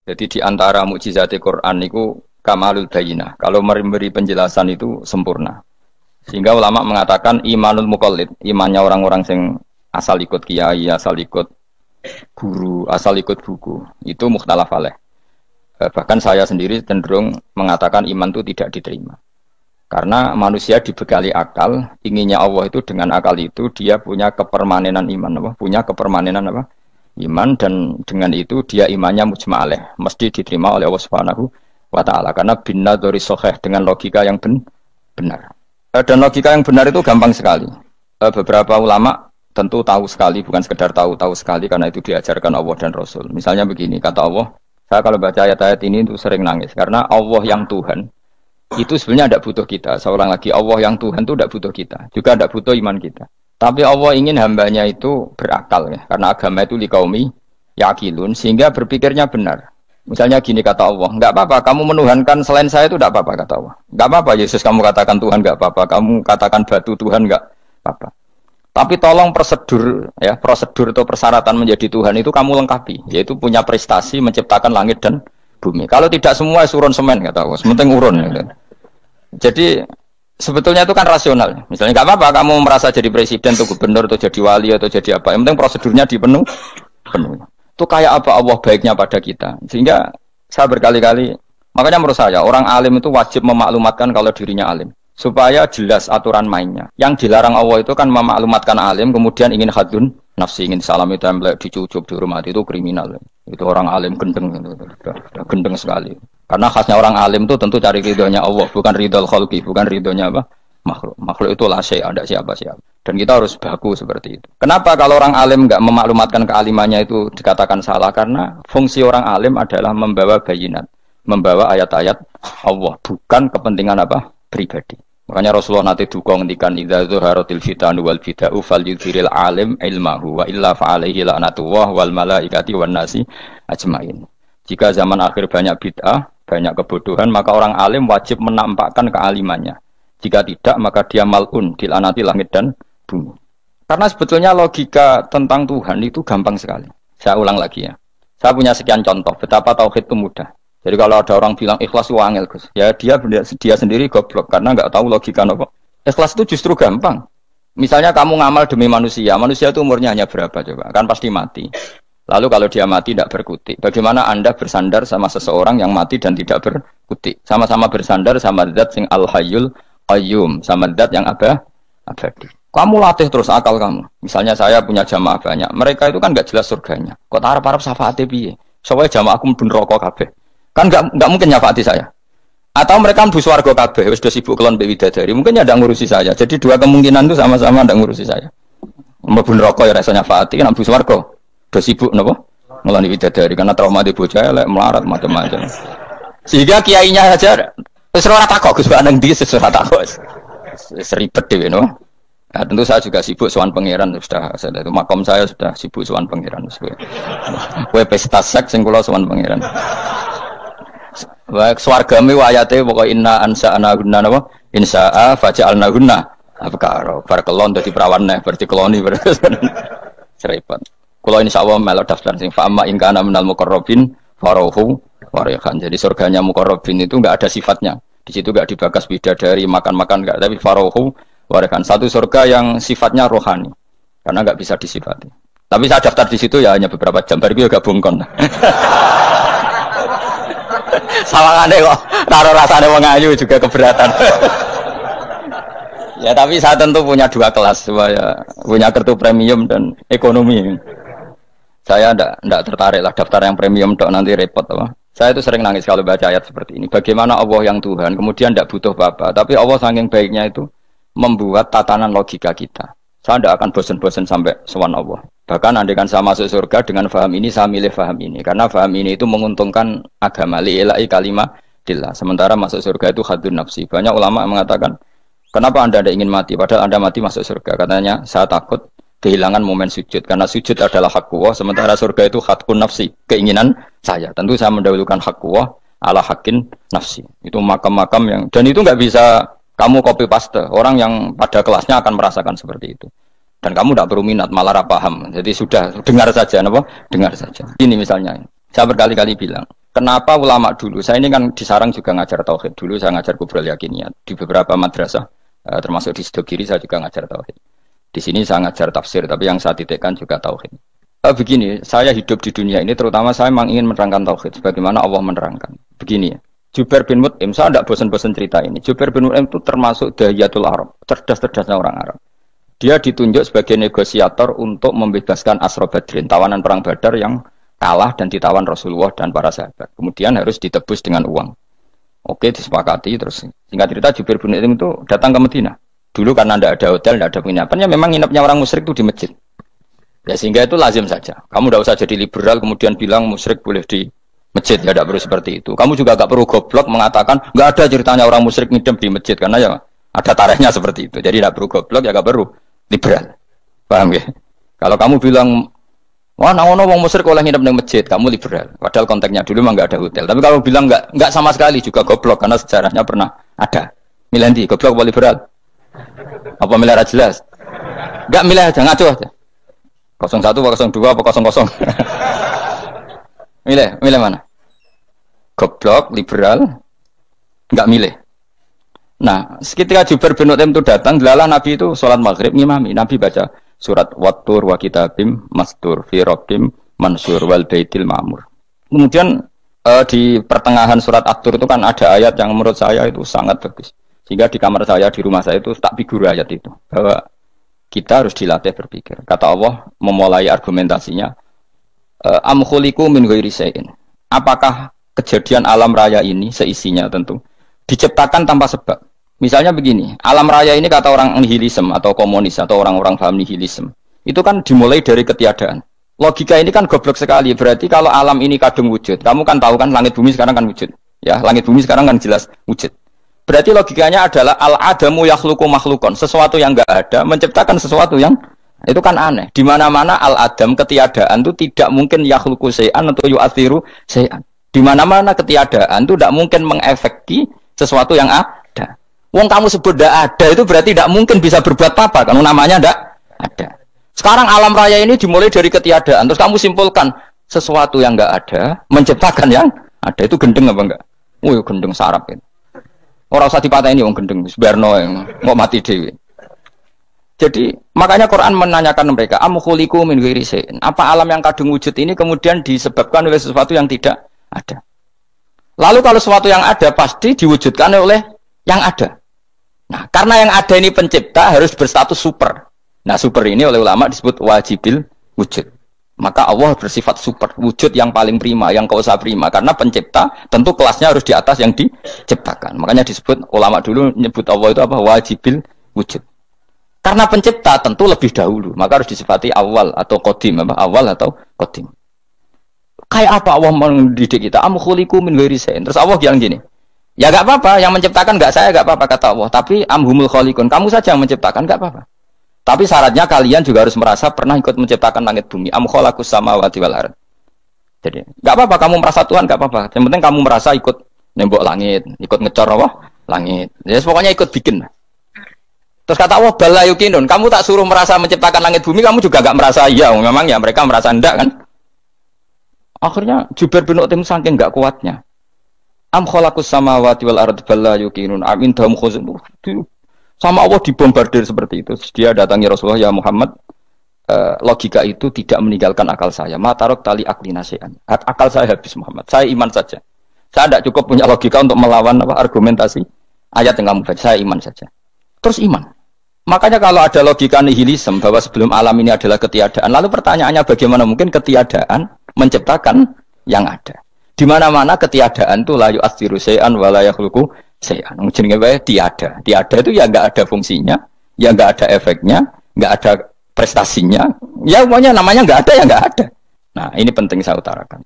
Jadi di antara mukjizat Quran itu kamalul bayinah. Kalau memberi penjelasan itu sempurna. Sehingga ulama mengatakan imanul muqallid, imannya orang-orang yang asal ikut kiai, asal ikut guru, asal ikut buku, itu mukhtalaf alaih. Bahkan saya sendiri cenderung mengatakan iman itu tidak diterima. Karena manusia dibekali akal, inginnya Allah itu dengan akal itu dia punya kepermanenan iman, apa? Punya kepermanenan apa? Iman, dan dengan itu dia imannya mujma' alaih, mesti diterima oleh Allah Subhanahu wa ta'ala karena binna dzori soheh, dengan logika yang benar. Dan logika yang benar itu gampang sekali. Beberapa ulama tentu tahu sekali, bukan sekedar tahu sekali karena itu diajarkan Allah dan Rasul. Misalnya begini, kata Allah, saya kalau baca ayat-ayat ini itu sering nangis karena Allah yang Tuhan itu sebenarnya tidak butuh kita. Seorang lagi, Allah yang Tuhan itu tidak butuh kita, juga tidak butuh iman kita. Tapi Allah ingin hambanya itu berakal ya, karena agama itu liqaumi yaqilun, sehingga berpikirnya benar. Misalnya gini kata Allah, enggak apa-apa kamu menuhankan selain saya itu tidak apa-apa kata Allah. Enggak apa-apa Yesus kamu katakan Tuhan, enggak apa-apa kamu katakan batu Tuhan, enggak apa-apa. Tapi tolong prosedur atau persyaratan menjadi Tuhan itu kamu lengkapi, yaitu punya prestasi menciptakan langit dan bumi. Kalau tidak semua surun semen kata Allah, sementing urun gitu. Jadi sebetulnya itu kan rasional. Misalnya nggak apa-apa kamu merasa jadi presiden atau gubernur atau jadi wali atau jadi apa. Yang penting prosedurnya dipenuhi. Itu kayak apa Allah baiknya pada kita. Sehingga saya berkali-kali, makanya menurut saya orang alim itu wajib memaklumatkan kalau dirinya alim. Supaya jelas aturan mainnya. Yang dilarang Allah itu kan memaklumatkan alim, kemudian ingin hadun nafsi, ingin salami template, dicucuk, dihormati, itu kriminal. Itu orang alim gendeng, udah gendeng sekali. Karena khasnya orang alim itu tentu cari ridhonya Allah, bukan ridhol khalqi, bukan ridhonya apa? Makhluk. Makhluk itu la syai', ada siapa-siapa. Dan kita harus baku seperti itu. Kenapa kalau orang alim enggak memaklumatkan kealimannya itu dikatakan salah? Karena fungsi orang alim adalah membawa bayinat, membawa ayat-ayat Allah, bukan kepentingan apa? Pribadi. Makanya Rasulullah nanti dukung ngendikan idza zuharatil fitanu wal bid'u falyudhiril alim ilmahu wa illa fa'alaihi la'natullah wal malaikati wan nasi ajmain. Jika zaman akhir banyak bid'ah, banyak kebodohan, maka orang alim wajib menampakkan kealimannya. Jika tidak, maka dia mal'un, dilaknati langit dan bumi. Karena sebetulnya logika tentang Tuhan itu gampang sekali. Saya ulang lagi ya. Saya punya sekian contoh betapa tauhid itu mudah. Jadi kalau ada orang bilang ikhlas itu angel, Gus, ya dia sendiri goblok karena nggak tahu logika apa. Ikhlas itu justru gampang. Misalnya kamu ngamal demi manusia itu umurnya hanya berapa coba? Kan pasti mati. Lalu kalau dia mati tidak berkutik, bagaimana Anda bersandar sama seseorang yang mati dan tidak berkutik? Sama-sama bersandar sama zat sing al-hayyul qayyum, sama zat yang abadi. Kamu latih terus akal kamu. Misalnya saya punya jamaah banyak, mereka itu kan nggak jelas surganya. Kok harap-harap syafaate piye? Soalnya jamaah aku mlebu neraka kabeh. Kan nggak mungkin nyafaati saya. Atau mereka mlebu swarga kabeh, wis do sibuk kelon mbek widadari. Mungkin ya ndak ngurusi saya. Jadi dua kemungkinan itu sama-sama ndak ngurusi saya. Mlebu neraka ya ora iso nyafaati, nek mlebu swarga do sibuk napa? Ngeloni widadari karena trauma di bocah elek melarat macam-macam. Sehingga kiainya saja wis ora takok Gus Pak nang ndi wis ora takok. Wis ribet dhewe no. Nah, tentu saya juga sibuk sowan pangeran sudah itu makom saya sudah sibuk sowan pangeran. Kowe pesta seks sing kula sowan pangeran. Baik swargame ayate pokoke inna ansa'na gunna napa insa'a faja'alna gunna abkaro bar kelon dadi perawan neh berarti keloni serepet. Kula insyaallah melok daftar sing fa'ama in kana minal muqarrabin farohu warihan. Jadi surganya muqarrabin itu enggak ada sifatnya. Di situ enggak dibakas bidadari makan-makan enggak, tapi farohu warihan. Satu surga yang sifatnya rohani. Karena enggak bisa disifati. Tapi saya daftar di situ ya hanya beberapa jam baru juga bungkon. Sawangane kok karo rasane wong ayu juga keberatan. Ya tapi saya tentu punya dua kelas, supaya punya kartu premium dan ekonomi. Saya enggak tertarik lah daftar yang premium dok nanti repot apa. Saya itu sering nangis kalau baca ayat seperti ini. Bagaimana Allah yang Tuhan kemudian tidak butuh apa-apa, tapi Allah saking baiknya itu membuat tatanan logika kita. Saya tidak akan bosan-bosan sampai sowan Allah. Bahkan andaikan saya masuk surga dengan faham ini, saya milih faham ini. Karena faham ini itu menguntungkan agama. Li'ilai kalimatillah. Sementara masuk surga itu hadun nafsi. Banyak ulama mengatakan, kenapa Anda tidak ingin mati? Padahal Anda mati masuk surga. Katanya, saya takut kehilangan momen sujud. Karena sujud adalah hak Allah. Sementara surga itu hakun nafsi. Keinginan saya. Tentu saya mendahulukan hak Allah ala hakin nafsi. Itu makam-makam yang... Dan itu nggak bisa kamu copy paste. Orang yang pada kelasnya akan merasakan seperti itu. Dan kamu tidak perlu minat, malah paham. Jadi sudah dengar saja, apa? Dengar saja. Ini misalnya, saya berkali-kali bilang, kenapa ulama dulu, saya ini kan di Sarang juga ngajar tauhid, dulu saya ngajar kubrul yakiniyat di beberapa madrasah, termasuk di Sidogiri saya juga ngajar tauhid. Di sini saya ngajar tafsir, tapi yang saya titikkan juga tauhid. Begini, saya hidup di dunia ini, terutama saya memang ingin menerangkan tauhid, sebagaimana Allah menerangkan. Begini ya, Jubair bin Mut'im, saya tidak bosan-bosan cerita ini. Jubair bin Mut'im itu termasuk dahiyatul Arab, cerdas-cerdasnya orang Arab. Dia ditunjuk sebagai negosiator untuk membebaskan Asra Badrin, tawanan perang Badar yang kalah dan ditawan Rasulullah dan para sahabat. Kemudian harus ditebus dengan uang. Oke, disepakati. Terus singkat cerita Jubair bin Mut'im itu datang ke Madinah. Dulu karena tidak ada hotel, tidak ada penginapan, ya memang nginapnya orang musyrik itu di masjid. Ya sehingga itu lazim saja. Kamu tidak usah jadi liberal kemudian bilang musyrik boleh di masjid, ya tidak perlu seperti itu. Kamu juga tidak perlu goblok mengatakan nggak ada ceritanya orang musyrik ngidam di masjid, karena ya ada tarehnya seperti itu. Jadi tidak perlu goblok, ya nggak perlu liberal. Paham ya? Kalau kamu bilang wah, nawono wong musyrik oleh nginep di masjid, kamu liberal. Padahal konteksnya dulu memang nggak ada hotel. Tapi kalau bilang nggak sama sekali juga goblok, karena sejarahnya pernah ada. Milih di goblok apa liberal? Apa milih jelas? Nggak milih aja, ngaco aja. 01 apa 02 apa 00. Milih mana? Goblok, liberal, nggak milih. Nah, ketika Jubair bin Mut'im itu datang, delalah Nabi itu sholat maghrib ngimami. Nabi baca surat Wattur wa kitabim mastur fi rabbim mansur wal baitil ma'mur. Kemudian di pertengahan surat At-Tur itu kan ada ayat yang menurut saya itu sangat bagus. Sehingga di kamar saya, di rumah saya itu tak figur ayat itu. Bahwa kita harus dilatih berpikir. Kata Allah memulai argumentasinya, am khuliqu min ghairi syai'in. Apakah kejadian alam raya ini seisinya tentu diciptakan tanpa sebab? Misalnya begini, alam raya ini kata orang nihilisme atau komunis atau orang-orang paham nihilisme, itu kan dimulai dari ketiadaan. Logika ini kan goblok sekali. Berarti kalau alam ini kadung wujud, kamu kan tahu kan langit bumi sekarang kan wujud. Ya, langit bumi sekarang kan jelas wujud. Berarti logikanya adalah al-adamu yakhluqu makhlukon, sesuatu yang enggak ada menciptakan sesuatu yang itu kan aneh. Di mana-mana al-adam ketiadaan itu tidak mungkin yakhluqu syai'an atau yu'athiru syai'an. Di mana-mana ketiadaan itu tidak mungkin mengefeki sesuatu yang ada. Wong kamu sebut tidak ada itu berarti tidak mungkin bisa berbuat apa karena namanya tidak ada. Sekarang alam raya ini dimulai dari ketiadaan. Terus kamu simpulkan sesuatu yang enggak ada menciptakan yang ada, itu gendeng apa enggak? Oh, gendeng sarap itu. Orang usah dipatahin wong gendeng, sebarno yang mau mati dewi. Jadi makanya Quran menanyakan mereka, am khuliqu min ghairi syai'in. Apa alam yang kadung wujud ini kemudian disebabkan oleh sesuatu yang tidak ada? Lalu kalau sesuatu yang ada pasti diwujudkan oleh yang ada. Nah, karena yang ada ini pencipta harus berstatus super. Nah, super ini oleh ulama disebut wajibil wujud. Maka Allah bersifat super, wujud yang paling prima, yang kausa prima. Karena pencipta tentu kelasnya harus di atas yang diciptakan. Makanya disebut, ulama dulu nyebut Allah itu apa? Wajibil wujud. Karena pencipta tentu lebih dahulu. Maka harus disifati awal atau qadim. Awal atau qadim. Kayak apa Allah mendidik kita? Am khuliqu min ghairi syai'in. Terus Allah bilang gini, ya gak apa-apa, yang menciptakan gak saya, gak apa-apa kata Allah. Tapi amhumul khaliqun, kamu saja yang menciptakan, gak apa-apa. Tapi syaratnya kalian juga harus merasa pernah ikut menciptakan langit bumi. Am khalaqus samawati wal ardh. Jadi, enggak apa-apa kamu merasa Tuhan, enggak apa-apa. Yang penting kamu merasa ikut nembok langit, ikut ngecor apa? Langit. Ya pokoknya ikut bikin. Terus kata Allah, bala yukinun. Kamu tak suruh merasa menciptakan langit bumi, kamu juga enggak merasa iya. Memang ya mereka merasa enggak kan? Akhirnya Jubair bin Mut'im saking enggak kuatnya. Am khalaqus samawati wal ardh bala yukinun. Am indahum khuzun. Sama Allah dibombardir seperti itu. Dia datangi Rasulullah, ya Muhammad, logika itu tidak meninggalkan akal saya. Matarok tali akli nasihan. Akal saya habis Muhammad. Saya iman saja. Saya tidak cukup punya logika untuk melawan argumentasi ayat yang kamu baca. Saya iman saja. Terus iman. Makanya kalau ada logika nihilisme bahwa sebelum alam ini adalah ketiadaan, lalu pertanyaannya bagaimana mungkin ketiadaan menciptakan yang ada? Di mana-mana ketiadaan itu la yu'atsiru syai'an wa la yakhluqu syai'an. Jenenge wae tiada. Tiada itu ya enggak ada fungsinya, ya enggak ada efeknya, enggak ada prestasinya. Ya pokoknya namanya enggak ada ya enggak ada. Nah, ini penting saya utarakan.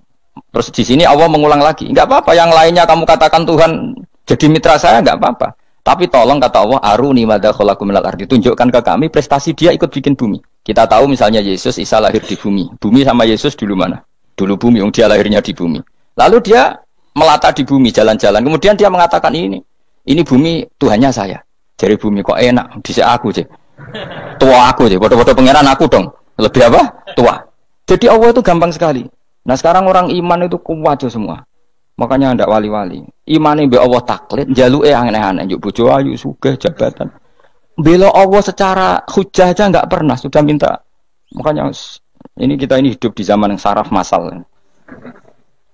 Terus di sini Allah mengulang lagi, enggak apa-apa yang lainnya kamu katakan Tuhan jadi mitra saya enggak apa-apa. Tapi tolong kata Allah, aruni madza khalaqu minal ardi, tunjukkan ke kami prestasi dia ikut bikin bumi. Kita tahu misalnya Yesus, Isa lahir di bumi. Bumi sama Yesus dulu mana? Dulu bumi, yang dia lahirnya di bumi. Lalu dia melata di bumi, jalan-jalan. Kemudian dia mengatakan ini bumi Tuhannya saya. Jadi bumi kok enak, bisa aku sih. Tua aku sih, bodoh-bodoh pangeran aku dong. Lebih apa? Tua. Jadi Allah itu gampang sekali. Nah sekarang orang iman itu kuat semua. Makanya ndak wali-wali. Imane mbek Allah taklid, njaluke aneh-aneh, njuk bojo ayu, sugih, jabatan. Bela Allah secara hujah aja nggak pernah, sudah minta. Makanya ini kita ini hidup di zaman yang saraf masal.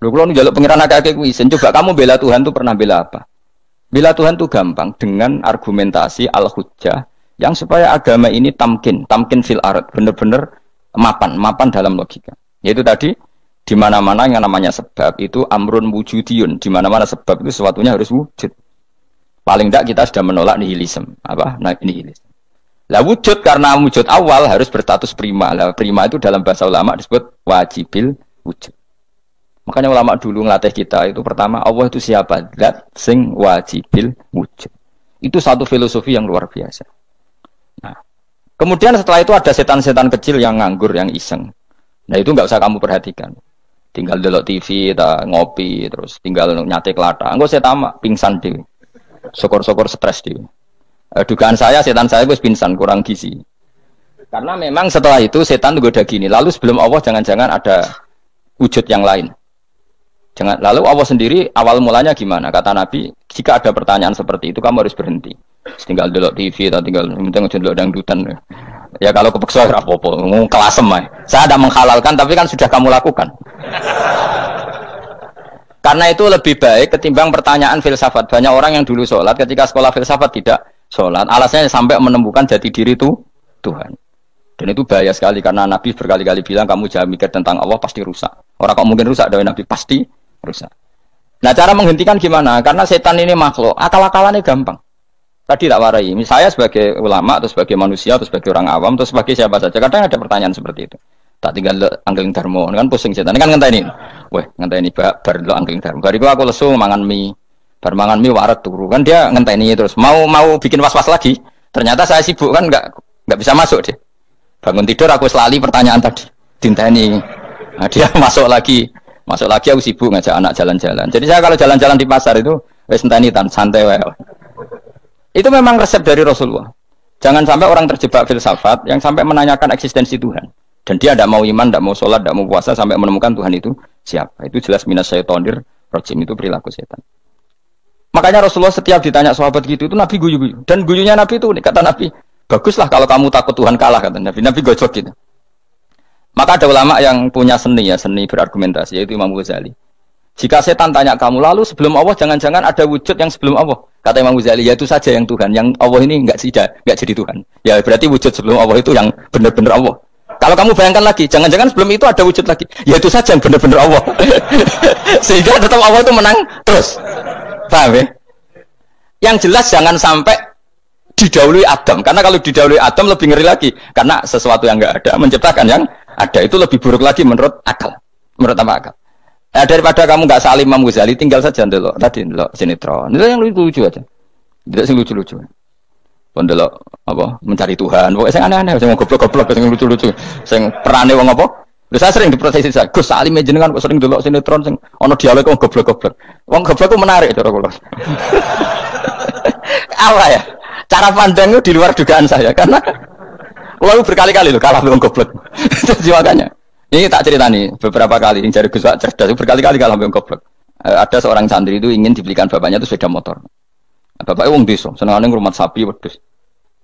Lho kula njaluk pengiran akeh-akeh kuwi, coba kamu bela Tuhan tuh pernah bela apa? Bela Tuhan tuh gampang dengan argumentasi al-hujjah yang supaya agama ini tamkin fil ard, bener-bener mapan dalam logika. Yaitu tadi di mana-mana yang namanya sebab itu amrun wujudiyun, di mana-mana sebab itu sesuatunya harus wujud. Paling tidak kita sudah menolak nihilisme. Apa? Nah, nihilisme. Lah wujud karena wujud awal harus berstatus prima. Lah prima itu dalam bahasa ulama disebut wajibil wujud. Makanya ulama dulu ngelatih kita itu pertama Allah itu siapa? Zat sing wajibil wujud. Itu satu filosofi yang luar biasa. Nah, kemudian setelah itu ada setan-setan kecil yang nganggur, yang iseng. Nah itu nggak usah kamu perhatikan. Tinggal delok TV, ngopi, terus tinggal nyate kelata. Enggak saya tamak, pingsan dhewe. Syukur-syukur stres dhewe. Dugaan saya setan saya wis pingsan, kurang gizi. Karena memang setelah itu setan tuh goda gini. Lalu sebelum Allah jangan-jangan ada wujud yang lain. Lalu Allah sendiri awal mulanya gimana? Kata Nabi, jika ada pertanyaan seperti itu kamu harus berhenti. Tinggal delok TV atau tinggal delok dangdutan. Ya kalau kepeksa apa-apa, kelasem ae. Saya tidak menghalalkan tapi kan sudah kamu lakukan. Karena itu lebih baik ketimbang pertanyaan filsafat. Banyak orang yang dulu sholat ketika sekolah filsafat tidak sholat. Alasannya sampai menemukan jati diri itu Tuhan. Dan itu bahaya sekali karena Nabi berkali-kali bilang kamu jangan mikir tentang Allah pasti rusak. Orang kok mungkin rusak dari Nabi pasti rusak. Nah cara menghentikan gimana? Karena setan ini makhluk, akal-akalannya gampang. Tadi tak warai, saya sebagai ulama, atau sebagai manusia, atau sebagai orang awam, atau sebagai siapa saja. Kadang ada pertanyaan seperti itu. Tak tinggal anggeling dharma, kan pusing setan. Kan ngenteni. Weh, ngenteni bar lo anggeling dharma. Bariku aku lesu mangan mie. Bar mangan mie waret turu. Kan dia ngenteni terus. Mau bikin was-was lagi. Ternyata saya sibuk kan enggak bisa masuk deh. Bangun tidur aku selali pertanyaan tadi. Dinteni. Nah, dia masuk lagi aku sibuk ngajak anak jalan-jalan. Jadi saya kalau jalan-jalan di pasar itu wis enteni santai wae. Itu memang resep dari Rasulullah. Jangan sampai orang terjebak filsafat yang sampai menanyakan eksistensi Tuhan. Dan dia tidak mau iman, tidak mau sholat, tidak mau puasa sampai menemukan Tuhan itu siapa. Itu jelas minas syaitonir rajim, itu perilaku setan. Makanya Rasulullah setiap ditanya sahabat gitu itu Nabi guyu-guyu. Dan guyunya Nabi itu kata Nabi, baguslah kalau kamu takut Tuhan kalah kata Nabi. Nabi gojok gitu. Maka ada ulama yang punya seni berargumentasi yaitu Imam Ghazali. Jika setan tanya kamu lalu sebelum Allah jangan-jangan ada wujud yang sebelum Allah. Kata Imam Ghazali, ya itu saja yang Tuhan. Yang Allah ini enggak jadi Tuhan. Ya berarti wujud sebelum Allah itu yang benar-benar Allah. Kalau kamu bayangkan lagi, jangan-jangan sebelum itu ada wujud lagi. Ya itu saja yang benar-benar Allah. Sehingga tetap Allah itu menang terus. Paham ya? Yang jelas jangan sampai didahului Adam. Karena kalau didahului Adam lebih ngeri lagi. Karena sesuatu yang enggak ada menciptakan yang ada itu lebih buruk lagi menurut akal. Menurut apa akal? Nah, daripada kamu nggak salim Imam Ghazali, tinggal saja ndelok tadi ndelok sinetron. Itu yang lucu aja. Tidak sing lucu-lucu. Ndelok apa mencari Tuhan. Pokoknya sing aneh-aneh, sing goblok-goblok, sing lucu-lucu, sing perane wong apa? Lha saya sering diprotes saya. Gus Salim jenengan kok sering ndelok sinetron sing ana dialog wong goblok-goblok. Wong goblok ku menarik cara kula. Apa ya? Cara pandang itu di luar dugaan saya karena kula berkali-kali lho kalah wong goblok. Jadi makanya ini tak cerita nih, beberapa kali yang cari Gus Wak cerdas, berkali-kali kalau ambil goblok. Ada seorang santri itu ingin dibelikan bapaknya itu sepeda motor. Bapaknya wong desa, senengane ngrumat sapi wedhus.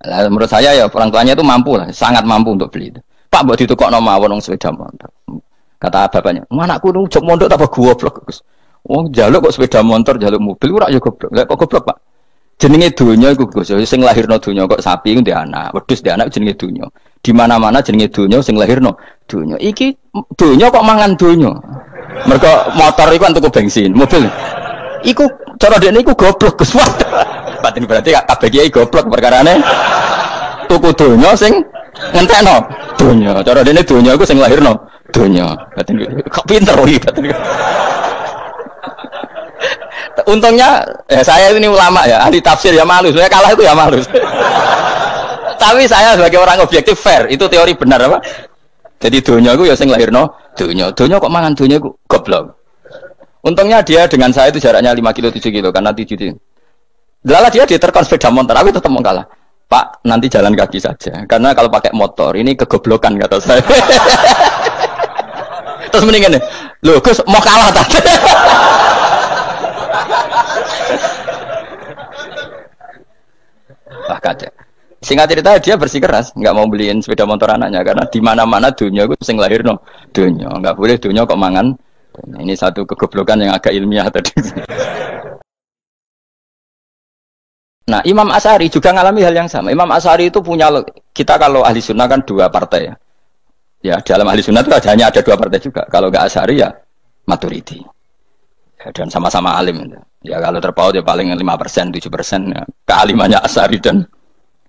Lah menurut saya ya orang tuanya itu mampu lah, sangat mampu untuk beli itu. Pak mbok ditukokno mawon wong sepeda motor. Kata bapaknya, "Anakku nu jog mondok tak goblok, Gus. Wong njaluk kok sepeda motor, njaluk mobil ora ya goblok." Lah kok goblok, Pak? Jenenge donya iku Gus, sing lahirno donya kok sapi ku ndek anak, wedhus ndek anak jenenge donya. Di mana-mana jenenge donya sing lahirno donya. Iki donya kok mangan donya. Mergo motor iku kan tuku bensin, mobil. Iku cara dekne iku goblok Gus. Batin berarti kabeh kiai goblok perkarane tuku donya sing ngentekno donya. Cara dekne donya iku sing lahirno donya. Batin kok pinter iki batin. Untungnya saya ini ulama ya, ahli tafsir ya malu. Saya kalah itu ya malu. Tapi saya sebagai orang objektif fair, itu teori benar apa? Jadi donya itu ya sing lahirno donya. Donya kok mangan donya itu goblok. Untungnya dia dengan saya itu jaraknya 5 kilo 7 kilo karena 7 kilo. Lala dia diterkon sepeda motor, tapi tetap mau kalah. Pak, nanti jalan kaki saja. Karena kalau pakai motor ini kegoblokan kata saya. Terus mendingan nih, loh Gus mau kalah tadi. Wah kacau. Singkat cerita dia bersikeras, nggak mau beliin sepeda motor anaknya karena di mana-mana dunia gue sing lahir no dunia, nggak boleh dunia kok mangan. Ini satu kegoblokan yang agak ilmiah tadi. Nah, Imam Asy'ari juga ngalami hal yang sama. Imam Asy'ari itu punya, kita kalau ahli sunnah kan dua partai ya. Ya, dalam ahli sunnah itu hanya ada dua partai juga. Kalau nggak Asy'ari ya Maturidi. Ya, dan sama-sama alim. Ya kalau terpaut ya paling 5%, 7% ya. Kealimannya Asy'ari dan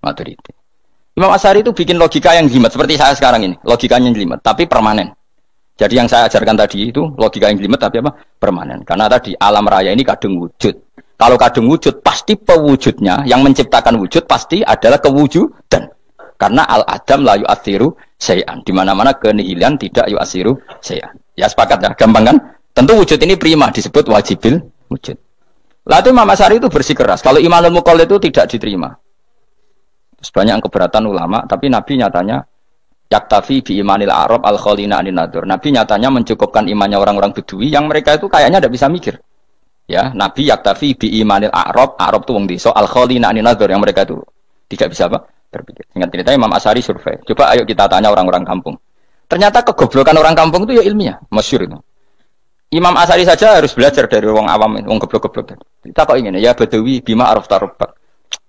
Maturidi. Imam Asy'ari itu bikin logika yang jelimet seperti saya sekarang ini. Logikanya jelimet, tapi permanen. Jadi yang saya ajarkan tadi itu logika yang jelimet tapi apa? Permanen. Karena tadi alam raya ini kadung wujud. Kalau kadung wujud, pasti pewujudnya, yang menciptakan wujud pasti adalah kewujudan. Karena al-adam la yu'athiru syai'an. Di mana-mana kenihilan tidak yu'athiru syai'an. Ya sepakat ya, gampang kan? Tentu wujud ini prima, disebut wajibil wujud. Lalu Imam Asy'ari itu bersikeras. Kalau imanul muqallid itu tidak diterima. Sebanyak keberatan ulama, tapi Nabi nyatanya yaktafi bi imanil Arab al-khalina anin nadur. Nabi nyatanya mencukupkan imannya orang-orang Bedui yang mereka itu kayaknya tidak bisa mikir. Ya, Nabi yaktafi bi imanil Arab itu wong desa al-khalina anin nadur yang mereka itu tidak bisa apa? Berpikir. Ingat cerita Imam Asy'ari survei. Coba ayo kita tanya orang-orang kampung. Ternyata kegoblokan orang kampung itu ya ilmiah, masyhur itu. Imam Asy'ari saja harus belajar dari wong awam, wong goblok-goblok. Kita kok ingin ya Badawi bima araf tarubbak.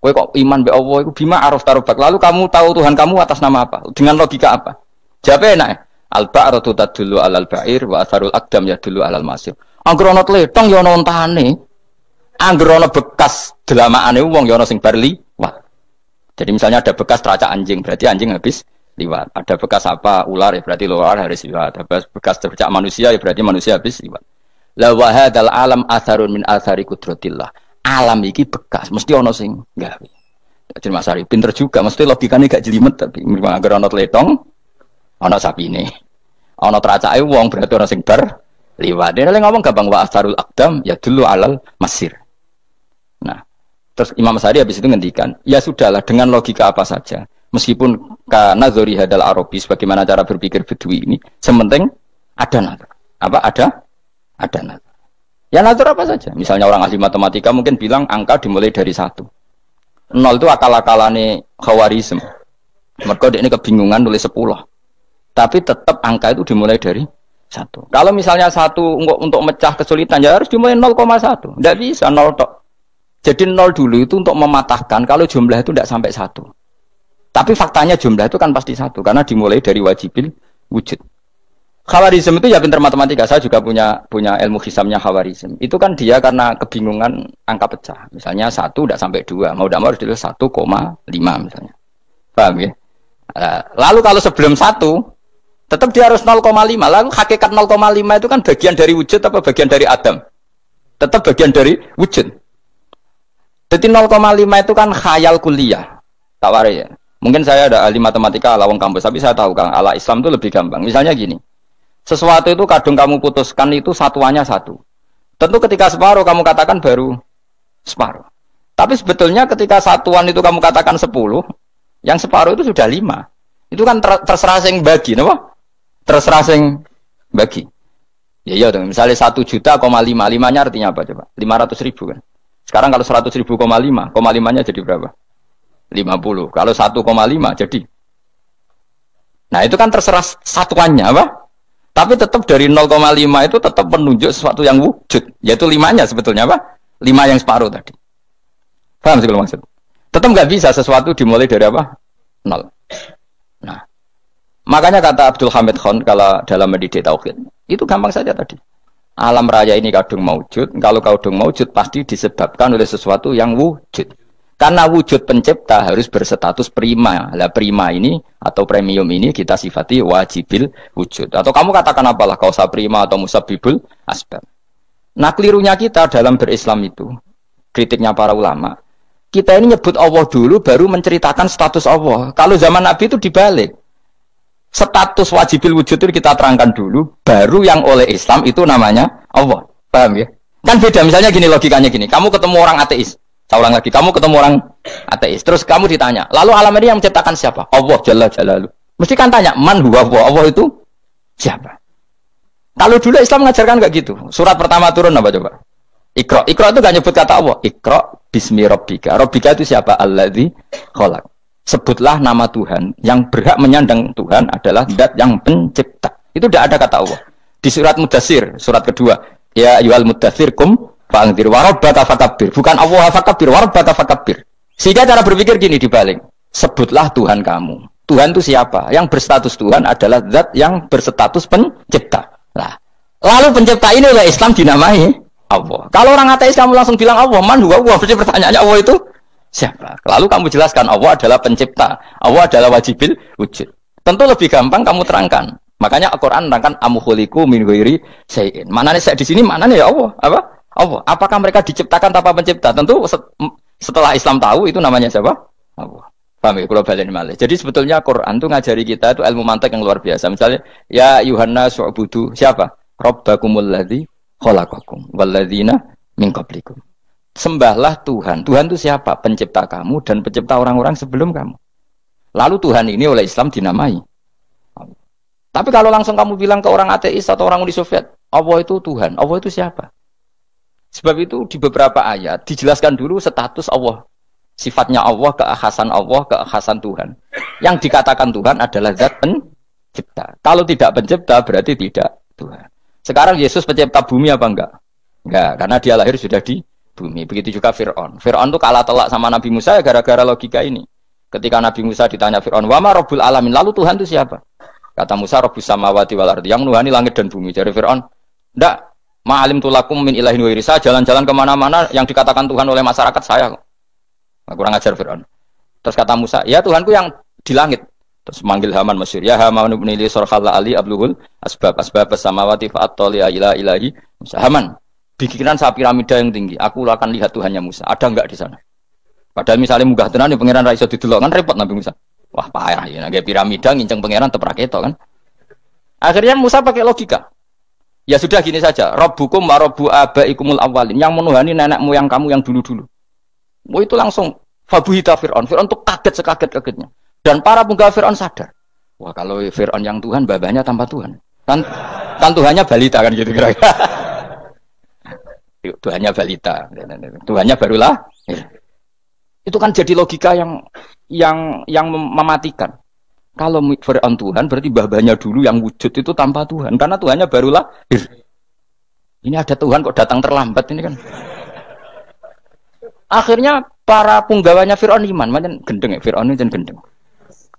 Kowe kok iman be Allah iku bima araf tarubbak. Lalu kamu tahu Tuhan kamu atas nama apa? Dengan logika apa? Jawabnya enak. Al-ba'ratu tadullu 'alal ba'ir wa atharul aqdam yadullu 'alal masir. Angger ana tletong ya ana ontane. Angger ana bekas delamaane wong ya ana sing bar liwat. Jadi misalnya ada bekas teracak anjing, berarti anjing habis liwat. Ada bekas apa ular ya berarti ular harus liwat. Ada bekas teracak manusia ya berarti manusia habis liwat. La wa hadzal alam atharun min athari qudratillah. Alam iki bekas, mesti ana sing gawe. Jadi Mas Ari pinter juga, mesti logikane gak jelimet tapi angger ana tletong ana sapine. Ana teracake wong berarti ana sing bar liwat. Dia ngomong gampang wa asarul aqdam ya dulu alal masir. Nah, terus Imam Asy'ari habis itu ngendikan, ya sudahlah dengan logika apa saja. Meskipun kana dzuri hadal arabis bagaimana cara berpikir Bedui ini, sementing ada nazar. Apa ada nazar. Ya nazar apa saja. Misalnya orang ahli matematika mungkin bilang angka dimulai dari 1. 0 itu akal-akalane Khawarizm. Mergo ini kebingungan nulis 10. Tapi tetap angka itu dimulai dari 1. Kalau misalnya 1 untuk mecah kesulitan ya harus dimulai 0,1. Tidak bisa 0 tok. Jadi 0 dulu itu untuk mematahkan kalau jumlah itu tidak sampai 1. Tapi faktanya jumlah itu kan pasti 1 karena dimulai dari wajibil wujud. Khawarizm itu ya pintar matematika. Saya juga punya ilmu hisamnya Khawarizm. Itu kan dia karena kebingungan angka pecah. Misalnya 1 tidak sampai 2. Mau tidak mau harus ditulis 1,5 misalnya. Paham ya? Lalu kalau sebelum 1 tetap dia harus 0,5. Lalu hakikat 0,5 itu kan bagian dari wujud apa bagian dari Adam? Tetap bagian dari wujud. Jadi 0,5 itu kan khayal kuliah. Tak warai ya. Mungkin saya ada ahli matematika ala wong kampus, tapi saya tahu Kang, ala Islam itu lebih gampang. Misalnya gini. Sesuatu itu kadung kamu putuskan itu satuannya 1. Tentu ketika separuh kamu katakan baru separuh. Tapi sebetulnya ketika satuan itu kamu katakan 10, yang separuh itu sudah 5. Itu kan terserah sing bagi, napa? Terserah sing bagi. Ya iya dong, misalnya 1 juta, 5-nya artinya apa coba? 500.000 kan. Sekarang kalau 100.000, 5-nya jadi berapa? 50. Kalau 1,5 jadi. Nah, itu kan terserah satuannya apa? Tapi tetap dari 0,5 itu tetap menunjuk sesuatu yang wujud, yaitu 5-nya sebetulnya apa? 5 yang separuh tadi. Paham sih kalau maksud? Tetap nggak bisa sesuatu dimulai dari apa? 0. Nah, makanya kata Abdul Hamid Khan kalau dalam mendidik tauhid, itu gampang saja tadi. Alam raya ini kadung maujud, kalau kadung maujud pasti disebabkan oleh sesuatu yang wujud. Karena wujud pencipta harus berstatus prima. Lah prima ini atau premium ini kita sifati wajibil wujud. Atau kamu katakan apalah kausa prima atau musabbibul asbab. Nah kelirunya kita dalam berislam itu, kritiknya para ulama, kita ini nyebut Allah dulu baru menceritakan status Allah. Kalau zaman Nabi itu dibalik. Status wajibil wujud itu kita terangkan dulu, baru yang oleh Islam itu namanya Allah. Paham ya? Kan beda, misalnya gini logikanya gini, kamu ketemu orang ateis. Saya ulang lagi, kamu ketemu orang ateis, terus kamu ditanya, lalu alam ini yang menciptakan siapa? Allah Jalla Jalaluh. Mesti kan tanya, man huwa Allah itu siapa? Kalau dulu Islam mengajarkan enggak gitu. Surat pertama turun apa coba? Iqra. Iqra itu gak nyebut kata Allah. Iqra bismi rabbika. Rabbika itu siapa? Alladzi khalaq. Sebutlah nama Tuhan. Yang berhak menyandang Tuhan adalah zat yang pencipta. Itu tidak ada kata Allah. Di surat Mudatsir, surat kedua. Ya ayyuhal mudatsir kum fa'anzir wa rabbaka fakabbir. Bukan Allah fakabbir, wa rabbaka fakabbir. Sehingga cara berpikir gini dibalik. Sebutlah Tuhan kamu. Tuhan itu siapa? Yang berstatus Tuhan adalah zat yang berstatus pencipta. Nah, lalu pencipta ini oleh Islam dinamai Allah. Kalau orang ateis kamu langsung bilang Allah, man huwa Allah. Berarti pertanyaannya Allah itu siapa? Lalu kamu jelaskan Allah adalah pencipta. Allah adalah wajibil wujud. Tentu lebih gampang kamu terangkan. Makanya Al-Qur'an menerangkan amkhuliqu min ghairi syai'in. Manane saya di sini manane ya Allah. Apa? Allah. Apakah mereka diciptakan tanpa pencipta? Tentu setelah Islam tahu itu namanya siapa? Allah. Paham ya? Kalau balik malih. Jadi sebetulnya Quran itu ngajari kita itu ilmu mantik yang luar biasa. Misalnya, ya Yuhanna su'budu siapa? Rabbakumul ladzi khalaqakum walladzina min qablikum. Sembahlah Tuhan. Tuhan itu siapa? Pencipta kamu dan pencipta orang-orang sebelum kamu. Lalu Tuhan ini oleh Islam dinamai. Tapi kalau langsung kamu bilang ke orang ateis atau orang Uni Soviet, Allah itu Tuhan. Allah itu siapa? Sebab itu di beberapa ayat dijelaskan dulu status Allah. Sifatnya Allah, keakhasan Tuhan. Yang dikatakan Tuhan adalah zat pencipta. Kalau tidak pencipta berarti tidak Tuhan. Sekarang Yesus pencipta bumi apa enggak? Enggak, karena dia lahir sudah di bumi. Begitu juga Fir'aun. Fir'aun itu kalah telak sama Nabi Musa ya gara-gara logika ini. Ketika Nabi Musa ditanya Fir'aun, wa ma rabbul alamin? Lalu Tuhan itu siapa? Kata Musa, rabbus samawati wal ardi, yang menuhani langit dan bumi. Jadi Fir'aun, enggak, ma'alim tulakum min ilahin wa irisa, jalan-jalan kemana-mana yang dikatakan Tuhan oleh masyarakat saya. Nah, kurang ajar Fir'aun. Terus kata Musa, ya Tuhanku yang di langit. Terus manggil Haman Mesir, ya Haman ibn Ili sorkhalla ali abluhul asbab samawati fa'attoli ila ilahi Musa. Haman, bikinan saat piramida yang tinggi, aku akan lihat Tuhannya Musa. Ada enggak di sana? Padahal misalnya munggah tenan di pangeran ra iso didelok kan repot Nabi Musa. Wah parah ya, nggak piramida nginceng pangeran teprak ketok kan. Akhirnya Musa pakai logika. Ya sudah gini saja, Rabbukum wa rabbu abaikumul awwalin, yang menuhani nenek moyang kamu yang dulu-dulu. Mau itu langsung fabuhita Fir'aun. Fir'aun itu kaget sekaget-kagetnya. Dan para penggawa Fir'aun sadar. Wah kalau Fir'aun yang Tuhan, babanya tanpa Tuhan. Kan Tuhannya balita kan gitu kira-kira. Tuhannya balita. Tuhannya barulah. Itu kan jadi logika yang mematikan. Kalau Fir'aun Tuhan berarti babanya dulu yang wujud itu tanpa Tuhan. Karena Tuhannya barulah. Ini ada Tuhan kok datang terlambat ini kan. Akhirnya para punggawanya Fir'aun iman, macam gendeng ya, Fir'aun itu gendeng.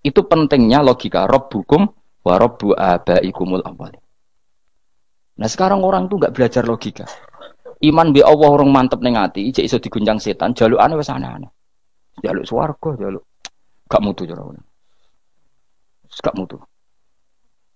Itu pentingnya logika Rabbukum wa rabbu abaikumul awwalin. Nah sekarang orang tuh nggak belajar logika. Iman bi Allah orang mantep ning ati, ijek iso diguncang setan, jalukane wis aneh-aneh. Jaluk swarga, jaluk gak mutu cara ngono. Gak mutu.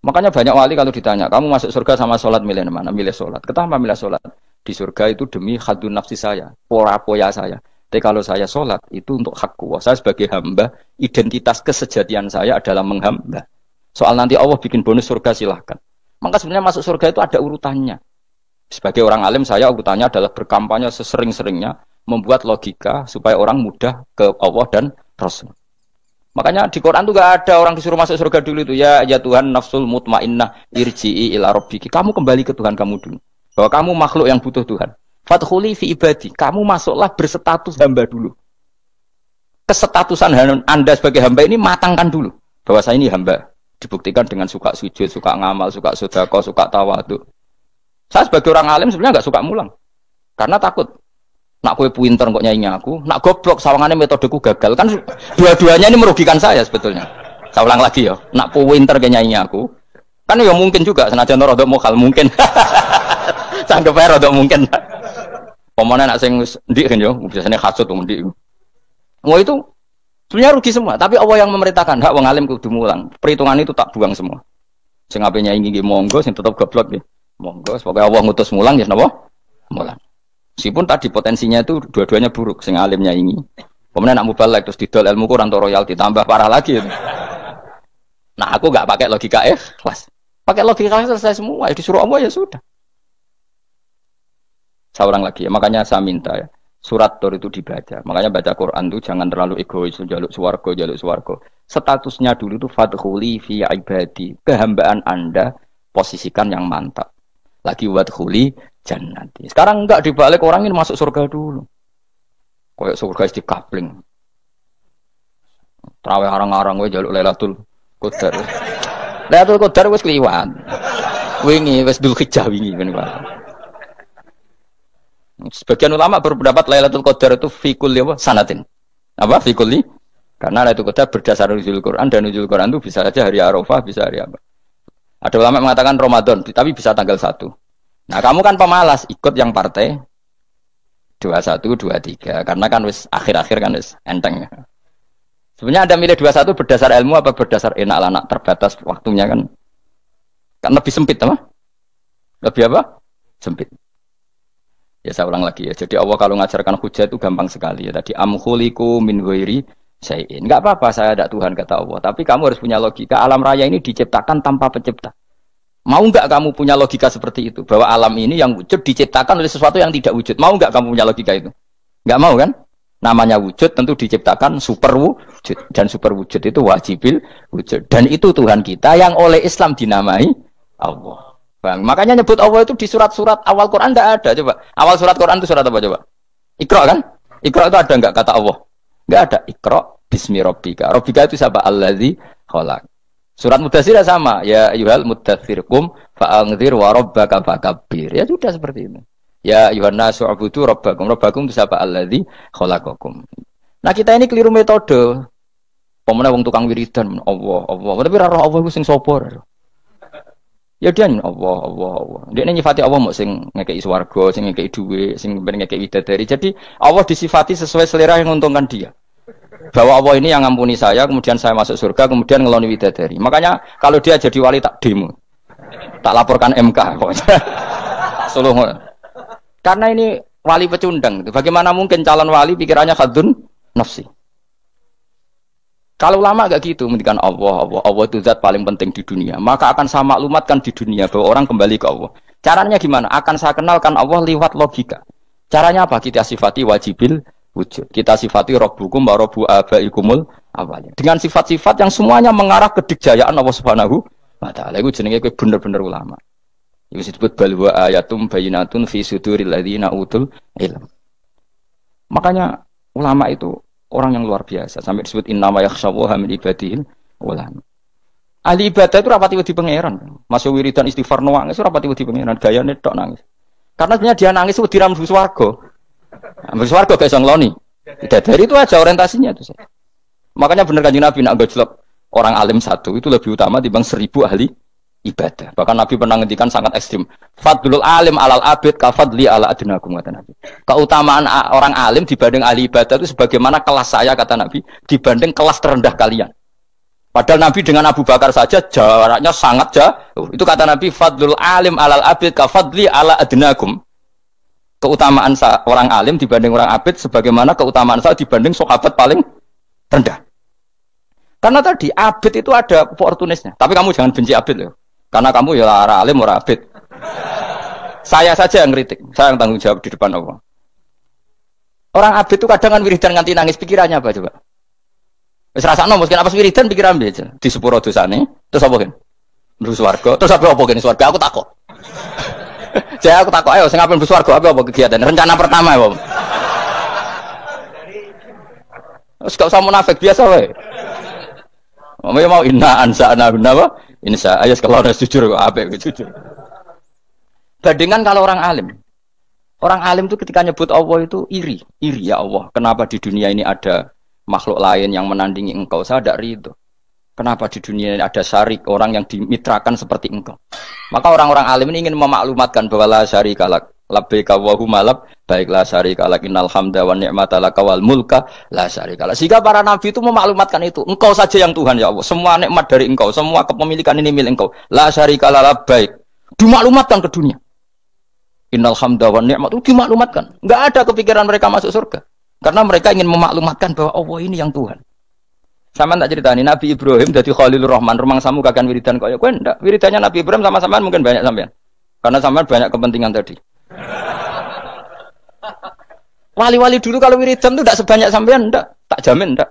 Makanya banyak wali kalau ditanya, kamu masuk surga sama sholat milih mana? Milih sholat. Kenapa milih sholat? Di surga itu demi khadun nafsi saya, poya saya. Tapi kalau saya sholat itu untuk hakku. Saya sebagai hamba, identitas kesejatian saya adalah menghamba. Soal nanti Allah bikin bonus surga silahkan. Maka sebenarnya masuk surga itu ada urutannya. Sebagai orang alim saya urutannya adalah berkampanye sesering-seringnya, membuat logika supaya orang mudah ke Allah dan Rasul. Makanya di Quran tuh gak ada orang disuruh masuk surga dulu itu. Ya Tuhan nafsul mutmainnah irji'i ila rabbiki. Kamu kembali ke Tuhan kamu dulu. Bahwa kamu makhluk yang butuh Tuhan. Fadkhuli fi ibadi. Kamu masuklah berstatus hamba dulu. Kesestatusan Anda sebagai hamba ini matangkan dulu. Bahwa saya ini hamba. Dibuktikan dengan suka sujud, suka ngamal, suka sedekah, suka tawadhu. Saya sebagai orang alim sebenarnya gak suka mulang. Karena takut. Nak kue pinter kok nyanyi aku. Nak goblok sawangannya metodeku gagal. Kan dua-duanya ini merugikan saya sebetulnya. Saya ulang lagi ya. Nak kue pinter kayak nyanyi aku. Kan ya mungkin juga. Senajan rodok mokal mungkin. Sanggep ae rada mungkin. Pomone nak sing ndik kan yo, biasane hasud wong ndik. Wah itu sebenarnya rugi semua, tapi Allah yang memerintahkan hak wong alim kudu mulang. Perhitungan itu tak buang semua. Sing ape nyanyi nggih monggo, sing tetep goblok nggih. Monggo, pokoke Allah ngutus mulang ya napa? Mulang. Meskipun tadi potensinya itu dua-duanya buruk, sing alim nyanyi. Pomone nak mubalek terus didol ilmu ku ranto royalti tambah parah lagi. Nah, aku enggak pakai logika ikhlas. Pakai logika selesai semua, ya disuruh Allah ya sudah. Saya ulang lagi ya, makanya saya minta ya, surat Tur itu dibaca. Makanya baca Quran itu jangan terlalu egois, jaluk swarga. Statusnya dulu itu fadkhuli fi ibadi, kehambaan Anda posisikan yang mantap. Lagi wadkhuli jannati. Sekarang enggak, dibalik, orang ini masuk surga dulu. Kayak surga di kapling. Traweh arang-arang wae njaluk Lailatul Qadar. Lailatul Qadar wis kliwat. Wingi wis Dzulhijjah wingi kan Pak. Sebagian ulama berpendapat Lailatul Qadar itu fi kulli sanatin. Apa fi kulli? Karena Lailatul Qadar berdasar nuzul Quran, dan nuzul Quran itu bisa saja hari Arafah, bisa hari apa. Ada ulama mengatakan Ramadan, tapi bisa tanggal 1. Nah, kamu kan pemalas, ikut yang partai 21, 23. Karena kan wis akhir-akhir kan wis enteng. Sebenarnya Anda milih 21 berdasar ilmu apa berdasar enak anak terbatas waktunya kan? Kan lebih sempit, apa? Lebih apa? Sempit. Ya saya ulang lagi ya. Jadi Allah kalau ngajarkan hujah itu gampang sekali ya. Tadi amkhuliku min ghairi syai'in. Enggak apa-apa saya ada Tuhan kata Allah, tapi kamu harus punya logika. Alam raya ini diciptakan tanpa pencipta. Mau enggak kamu punya logika seperti itu? Bahwa alam ini yang wujud diciptakan oleh sesuatu yang tidak wujud. Mau enggak kamu punya logika itu? Enggak mau kan? Namanya wujud tentu diciptakan super wujud. Dan super wujud itu wajibil wujud. Dan itu Tuhan kita yang oleh Islam dinamai Allah. Bang, makanya nyebut Allah itu di surat-surat awal Quran enggak ada. Coba. Awal surat Quran itu surat apa coba? Iqra kan? Iqra itu ada enggak kata Allah? Enggak ada. Iqra bismi rabbika. Rabbika itu siapa? Allazi khalaq. Surat Mudatsir sama. Ya ayyuhal mudatsir qum fa'anzir wa rabbaka fakabbir. Ya sudah seperti itu. Ya ayyuhan nasu ubudu rabbakum. Rabbakum itu siapa? Allazi khalaqakum. Nah, kita ini keliru metode. Pemene wong tukang wiridan Allah. Tapi ora roh Allah iku sing sapa? Ya dia Allah. Dia nyifati Allah mau sing ngekei swarga, sing ngekei duwe, sing ngekei widadari. Jadi Allah disifati sesuai selera yang menguntungkan dia. Bahwa Allah ini yang ngampuni saya, kemudian saya masuk surga, kemudian ngeloni widadari. Makanya kalau dia jadi wali tak demo. Tak laporkan MK pokoknya. Suluh. Karena ini wali pecundang. Bagaimana mungkin calon wali pikirannya khadun nafsi? Kalau lama agak gitu, mendikan Allah itu zat paling penting di dunia. Maka akan saya maklumatkan di dunia bahwa orang kembali ke Allah. Caranya gimana? Akan saya kenalkan Allah lewat logika. Caranya apa? Kita sifati wajibil wujud. Kita sifati rabbukum wa rabbu abaikumul awalnya. Dengan sifat-sifat yang semuanya mengarah ke dikjayaan Allah Subhanahu wa taala. Iku jenenge kowe bener-bener ulama. Iku disebut balwa ayatum bayyinatun fi suduril ladzina utul ilm. Makanya ulama itu orang yang luar biasa, sampai disebut innama yakhshawaha min ibadil ulama. Ahli ibadah itu rapati wedi pangeran. Masuk wiridan istighfar nangis rapati wedi pangeran, gayane tok nangis. Karena sebenarnya dia nangis wedi ra mlebu swarga. Mlebu swarga gak iso ngloni. Dari itu aja orientasinya itu. Makanya bener Kanjeng Nabi nak gojlok orang alim satu itu lebih utama dibanding 1000 ahli ibadah. Bahkan Nabi pernah ngendikan sangat ekstrim. Fadlul alim alal abid kafadli ala adnakum kata Nabi. Keutamaan orang alim dibanding ahli ibadah itu sebagaimana kelas saya kata Nabi dibanding kelas terendah kalian. Padahal Nabi dengan Abu Bakar saja jaraknya sangat jauh. Itu kata Nabi fadlul alim alal abid kafadli ala adnakum. Keutamaan orang alim dibanding orang abid sebagaimana keutamaan saya dibanding sahabat paling rendah. Karena tadi abid itu ada oportunisnya. Tapi kamu jangan benci abid loh. Karena kamu ya ora alim ora abid. Saya saja yang kritik, saya yang tanggung jawab di depan Allah. Orang abid itu kadang kan wiridan nganti nangis, pikirannya apa coba? Wis rasakno mungkin apa wiridan pikiran aja. Di sepuro dosane, terus apa kan? Mlebu swarga, terus apa kene swarga aku takok. Saya aku takok ayo sing ape mlebu swarga apa kegiatan? Rencana pertama apa? Wis gak usah munafik biasa wae. Mau inna ansa'na apa? Insya Allah kalau harus jujur kok apik jujur. Bandingkan kalau orang alim. Orang alim itu ketika nyebut Allah itu iri ya Allah. Kenapa di dunia ini ada makhluk lain yang menandingi engkau? Saya tidak ridho. Kenapa di dunia ini ada syarik orang yang dimitrakan seperti engkau? Maka orang-orang alim ini ingin memaklumatkan bahwa la syarika lak labbaika wa huma labbaik la syarika lak innal hamda wan ni'mata laka wal mulka la syarika lak. Sehingga para nabi itu memaklumatkan itu. Engkau saja yang Tuhan ya Allah. Semua nikmat dari engkau, semua kepemilikan ini milik engkau. La syarika lak labbaik. Dimaklumatkan ke dunia. Innal hamda wan ni'mat itu dimaklumatkan. Enggak ada kepikiran mereka masuk surga. Karena mereka ingin memaklumatkan bahwa Allah ini yang Tuhan. Sama tak ceritani Nabi Ibrahim dari Khalilur Rahman rumang samu kakan wiridan kaya kowe ndak. Wiridannya Nabi Ibrahim sama sampean mungkin banyak sampean. Karena sampean banyak kepentingan tadi. Wali-wali dulu kalau wiridan itu tidak sebanyak sampean ndak, tak jamin ndak.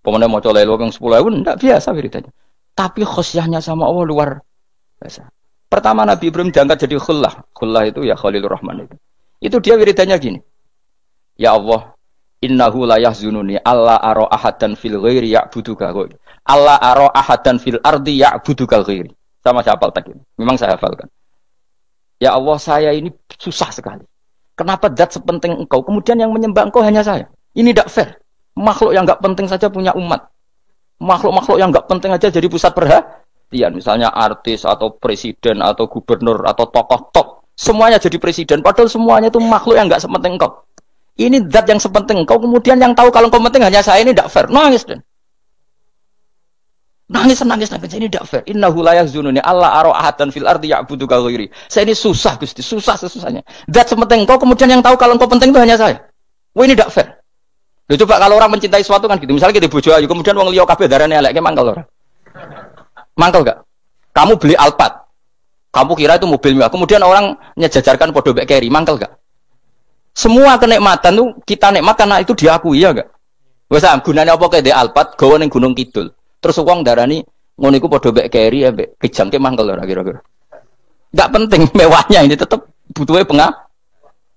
Pemene maca lelo ping 10.000 ndak biasa wiridannya. Tapi khosyahnya sama Allah luar biasa. Pertama Nabi Ibrahim diangkat jadi khullah. Khullah itu ya Khalilur Rahman itu. Itu dia wiridannya gini. Ya Allah, innahu la yahzununi alla ara ahadan fil ghairi ya'buduka. Alla ara ahadan fil ardi ya'buduka ghairi. Sama saya hafal tadi. Memang saya hafalkan. Ya Allah, saya ini susah sekali. Kenapa zat sepenting engkau, kemudian yang menyembah engkau hanya saya? Ini tidak fair. Makhluk yang enggak penting saja punya umat. Makhluk-makhluk yang enggak penting aja jadi pusat perhatian. Misalnya artis atau presiden atau gubernur atau tokoh top. Semuanya jadi presiden. Padahal semuanya itu makhluk yang enggak sepenting engkau. Ini zat yang sepenting engkau. Kemudian yang tahu kalau engkau penting hanya saya, ini tidak fair. Nangis dan nangis. Ini tidak fair. Innahu la yahzununi alla ara ahadan fil ardi ya'buduka ghairi. Saya ini susah Gusti, susah sesusahnya. Zat sepenting engkau, kemudian yang tahu kalau engkau penting itu hanya saya. Wah, ini tidak fair. Loh, coba kalau orang mencintai sesuatu kan gitu. Misalnya kita bojo ayu, kemudian wong liya kabeh darane elek, ki mangkel ora? Mangkel gak? Kamu beli Alphard. Kamu kira itu mobil mewah. Kemudian orang nyejajarkan podo mbek Kerry, mangkel gak? Semua kenikmatan tuh kita nikmat karena itu diakui ya gak? Wes gunane apa kaya Alphard gawa ning Gunung Kidul. Terus wong darani ngono iku padha mbek Kerry ambek kejangke mangkel ora kira-kira. Enggak penting mewahnya, ini tetap butuhnya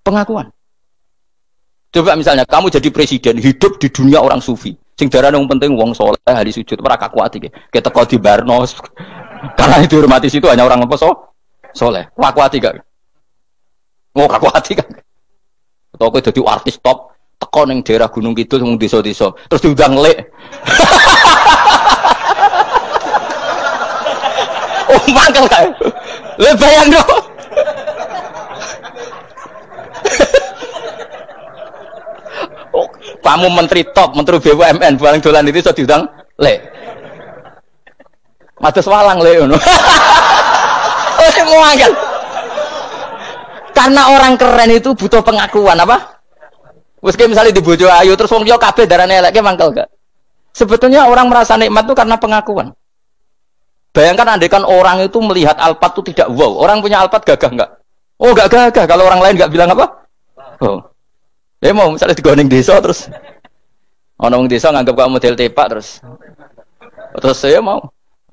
pengakuan. Coba misalnya kamu jadi presiden, hidup di dunia orang sufi. Sing darane wong penting wong saleh, ahli sujud, ora kakuati iki. Keteko di Barnos. Karena itu dihormati situ hanya orang apa saleh. Kakuati gak? Mau kakuati kan? Atau kowe dadi artis top, teko ning daerah Gunung Kidul mung desa-desa, terus diundang lek. Oh, mangkel kae. Lah bayang dong. Oh, kamu menteri top, menteri BUMN, barang dolan itu iso diundang lek. Mados walang lek ngono. Oh, mangkel. Karena orang keren itu butuh pengakuan apa? Wes misalnya di bojo ayu terus wong liya kabeh darane elek mangkel gak? Sebetulnya orang merasa nikmat itu karena pengakuan. Bayangkan andaikan orang itu melihat Alphard itu tidak wow. Orang punya Alphard gagah enggak? Oh, enggak gagah. Kalau orang lain enggak bilang apa? Oh. Ya mau misalnya di Gunung desa terus orang desa nganggap kamu model tepak terus saya mau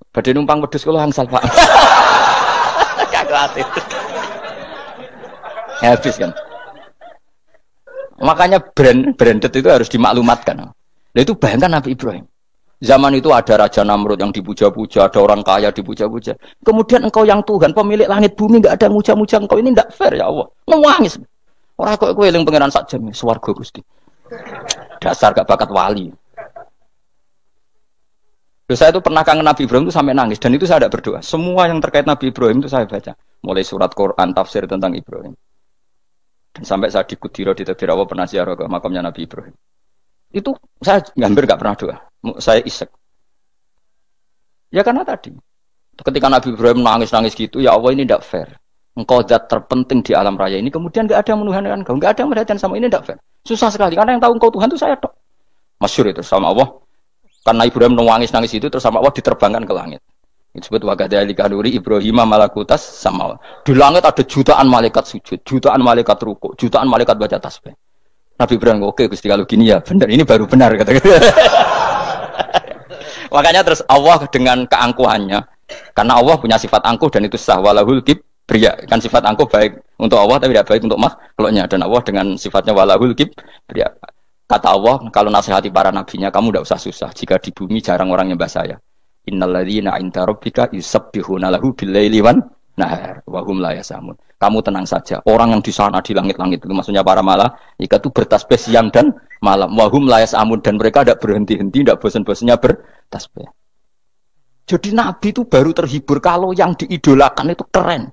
badhe numpang wedhus kula angsal, Pak. Gak kuatir. Habis kan. Makanya branded itu harus dimaklumatkan. Nah itu bayangkan Nabi Ibrahim. Zaman itu ada Raja Namrud yang dipuja-puja, ada orang kaya dipuja-puja. Kemudian engkau yang Tuhan, pemilik langit bumi, enggak ada muja-muja engkau, ini enggak fair ya Allah. Nangis. Orang kok kowe eling pangeran sak jam, swarga Gusti. Dasar gak bakat wali. Saya itu pernah kangen Nabi Ibrahim itu sampai nangis dan itu saya tidak berdoa. Semua yang terkait Nabi Ibrahim itu saya baca, mulai surat Quran, tafsir tentang Ibrahim. Dan sampai saya di Kudiro di Tadbir Allah pernah ziarah ke makamnya Nabi Ibrahim. Itu saya hampir gak pernah doa. Saya isek. Ya karena tadi. Ketika Nabi Ibrahim nangis-nangis gitu, ya Allah ini tidak fair. Engkau zat terpenting di alam raya ini, kemudian gak ada yang menuhankan engkau, gak ada yang merhatikan sama ini tidak fair. Susah sekali, karena yang tahu engkau Tuhan itu saya tok. Masyhur itu sama Allah. Karena Ibrahim nangis-nangis itu, terus sama Allah diterbangkan ke langit. Itu disebut wakadzalika nuri Ibrahim malakutas sama. Di langit ada jutaan malaikat sujud, jutaan malaikat rukuk, jutaan malaikat baca tasbih. Nabi Ibrahim, oke Gusti kalau gini ya benar, ini baru benar kata-kata. Makanya terus Allah dengan keangkuhannya, karena Allah punya sifat angkuh dan itu sah walahul kibriya, kan sifat angkuh baik untuk Allah tapi tidak baik untuk makhluknya, dan Allah dengan sifatnya walahul kibriya. Kata Allah, kalau nasihati para nabinya, kamu tidak usah susah jika di bumi jarang orang nyembah saya. Innalladzina 'inda rabbika yusabbihuna lahu bil-laili wan nahar wa hum la yasamun. Kamu tenang saja. Orang yang di sana di langit-langit itu maksudnya para malaikat itu bertasbih siang dan malam. Wa hum la yasamun, dan mereka tidak berhenti-henti, tidak bosan-bosannya bertasbih. Jadi nabi itu baru terhibur kalau yang diidolakan itu keren.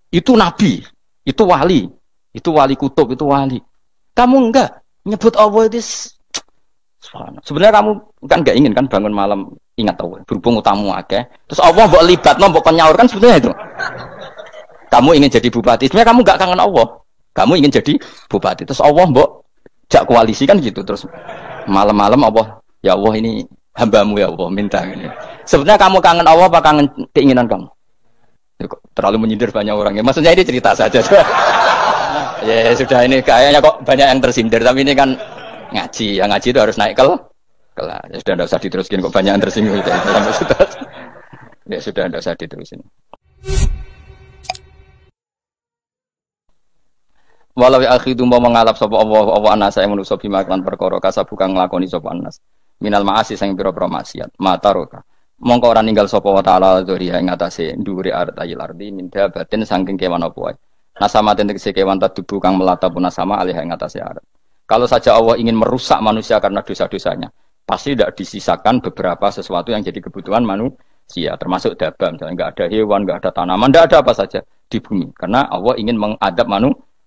Itu nabi, itu wali kutub, itu wali. Kamu enggak nyebut Allah itu. Sebenarnya kamu kan enggak ingin kan bangun malam ingat Allah, berhubung utamu akeh. Terus Allah mbok libatno, mbok nyaur kan sebenarnya itu. Kamu ingin jadi bupati, sebenarnya kamu enggak kangen Allah. Kamu ingin jadi bupati. Terus Allah mbok jak koalisi kan gitu. Terus malam-malam Allah, ya Allah ini hambamu ya Allah, minta ini. Sebenarnya kamu kangen Allah apa kangen keinginan kamu? Terlalu menyindir banyak orang ya. Maksudnya ini cerita saja. Ya sudah, ini kayaknya kok banyak yang tersindir, tapi ini kan ngaji. Yang ngaji itu harus naik kelas. Ya sudah, tidak usah diteruskin, kok banyak yang tersinggung. Ya sudah, tidak usah diterusin. Walau akhidu mau mengalap sapa Allah anasa yang manusa bima kan perkara kasabu kang nglakoni sapa anas. Minal ma'asi sing pira-pira maksiat. Mataroka. Mongko ora ninggal sapa wa ta'ala dzuriya ing atase dhuwure ayil ardi min dabatin saking kewan apa wae. Nasama tegese kewan tadubu kang melata punasama alih ing atase arat. Kalau saja Allah ingin merusak manusia karena dosa-dosanya, pasti tidak disisakan beberapa sesuatu yang jadi kebutuhan manusia, termasuk dabam, misalnya enggak ada hewan, enggak ada tanaman, enggak ada apa saja di bumi, karena Allah ingin mengadab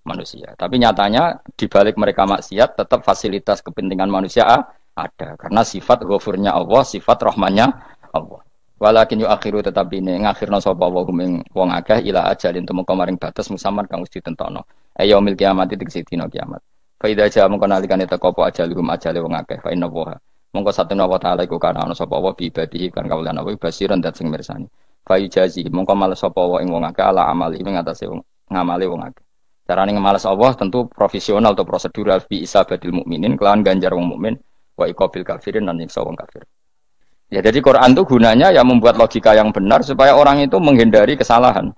manusia. Tapi nyatanya di balik mereka maksiat tetap fasilitas kepentingan manusia ada karena sifat ghafurnya Allah, sifat rahmannya Allah. Walakin yu akhiru tetap ini ngakhirna sapa wa ing wong akeh ila ajalin temeka maring batas musamman kang wis ditentokno. Yaumil kiamat tegese dina kiamat. Fa idza jaa mongko nalikane teka apa ajalum ajale wong akeh fa inna wa mongko satuna wa taala iku kana ana sapa wa bi ibadihi kan kawulan wa basiran dat sing mirsani. Fa ijazi mongko males sapa wa ing wong akeh ala amali ing atase wong ngamale wong akeh. Carane ngemales Allah tentu profesional atau prosedural bi isabatil mukminin kelawan ganjar wong mukmin wa iqabil kafirin lan nyiksa wong kafir. Ya jadi Quran itu gunanya ya membuat logika yang benar supaya orang itu menghindari kesalahan.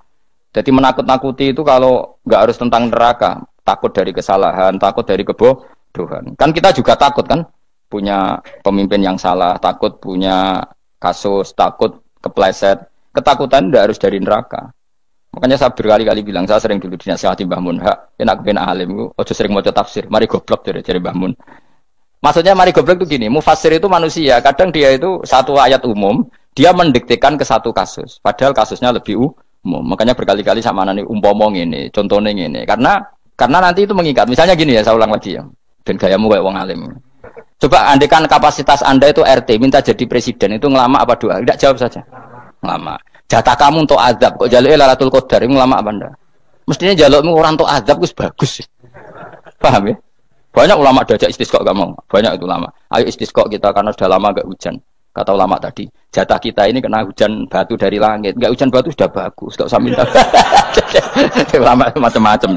Jadi menakut-nakuti itu kalau nggak harus tentang neraka, takut dari kesalahan, takut dari kebodohan. Kan kita juga takut kan punya pemimpin yang salah, takut punya kasus, takut kepleset. Ketakutan tidak harus dari neraka. Makanya saya berkali-kali bilang, saya sering dulu dinasihati Mbah Mun, enak ben alim, ojo sering maca tafsir, mari goblok dari Mbah Mun. Maksudnya mari goblok itu gini, mufassir itu manusia, kadang dia itu satu ayat umum, dia mendiktekan ke satu kasus, padahal kasusnya lebih umum. Makanya berkali-kali sama nani umpama ini, contohnya ini, karena nanti itu mengikat. Misalnya gini ya, saya ulang lagi ya, dan gayamu kayak wong alim. Coba andekan kapasitas Anda itu RT, minta jadi presiden, itu ngelama apa doa? Tidak, jawab saja. Ngelama. Jatah kamu untuk azab, kok jaluk Lailatul Qadar, itu ngelama apa Anda? Mestinya jalukmu orang untuk azab, itu bagus. Paham ya? Banyak ulama diajak istisqa gak mau. Banyak itu ulama. Ayo istisqa kita karena sudah lama gak hujan. Kata ulama tadi, jatah kita ini kena hujan batu dari langit. Gak hujan batu sudah bagus. Gak usah minta. Ulama macam-macam.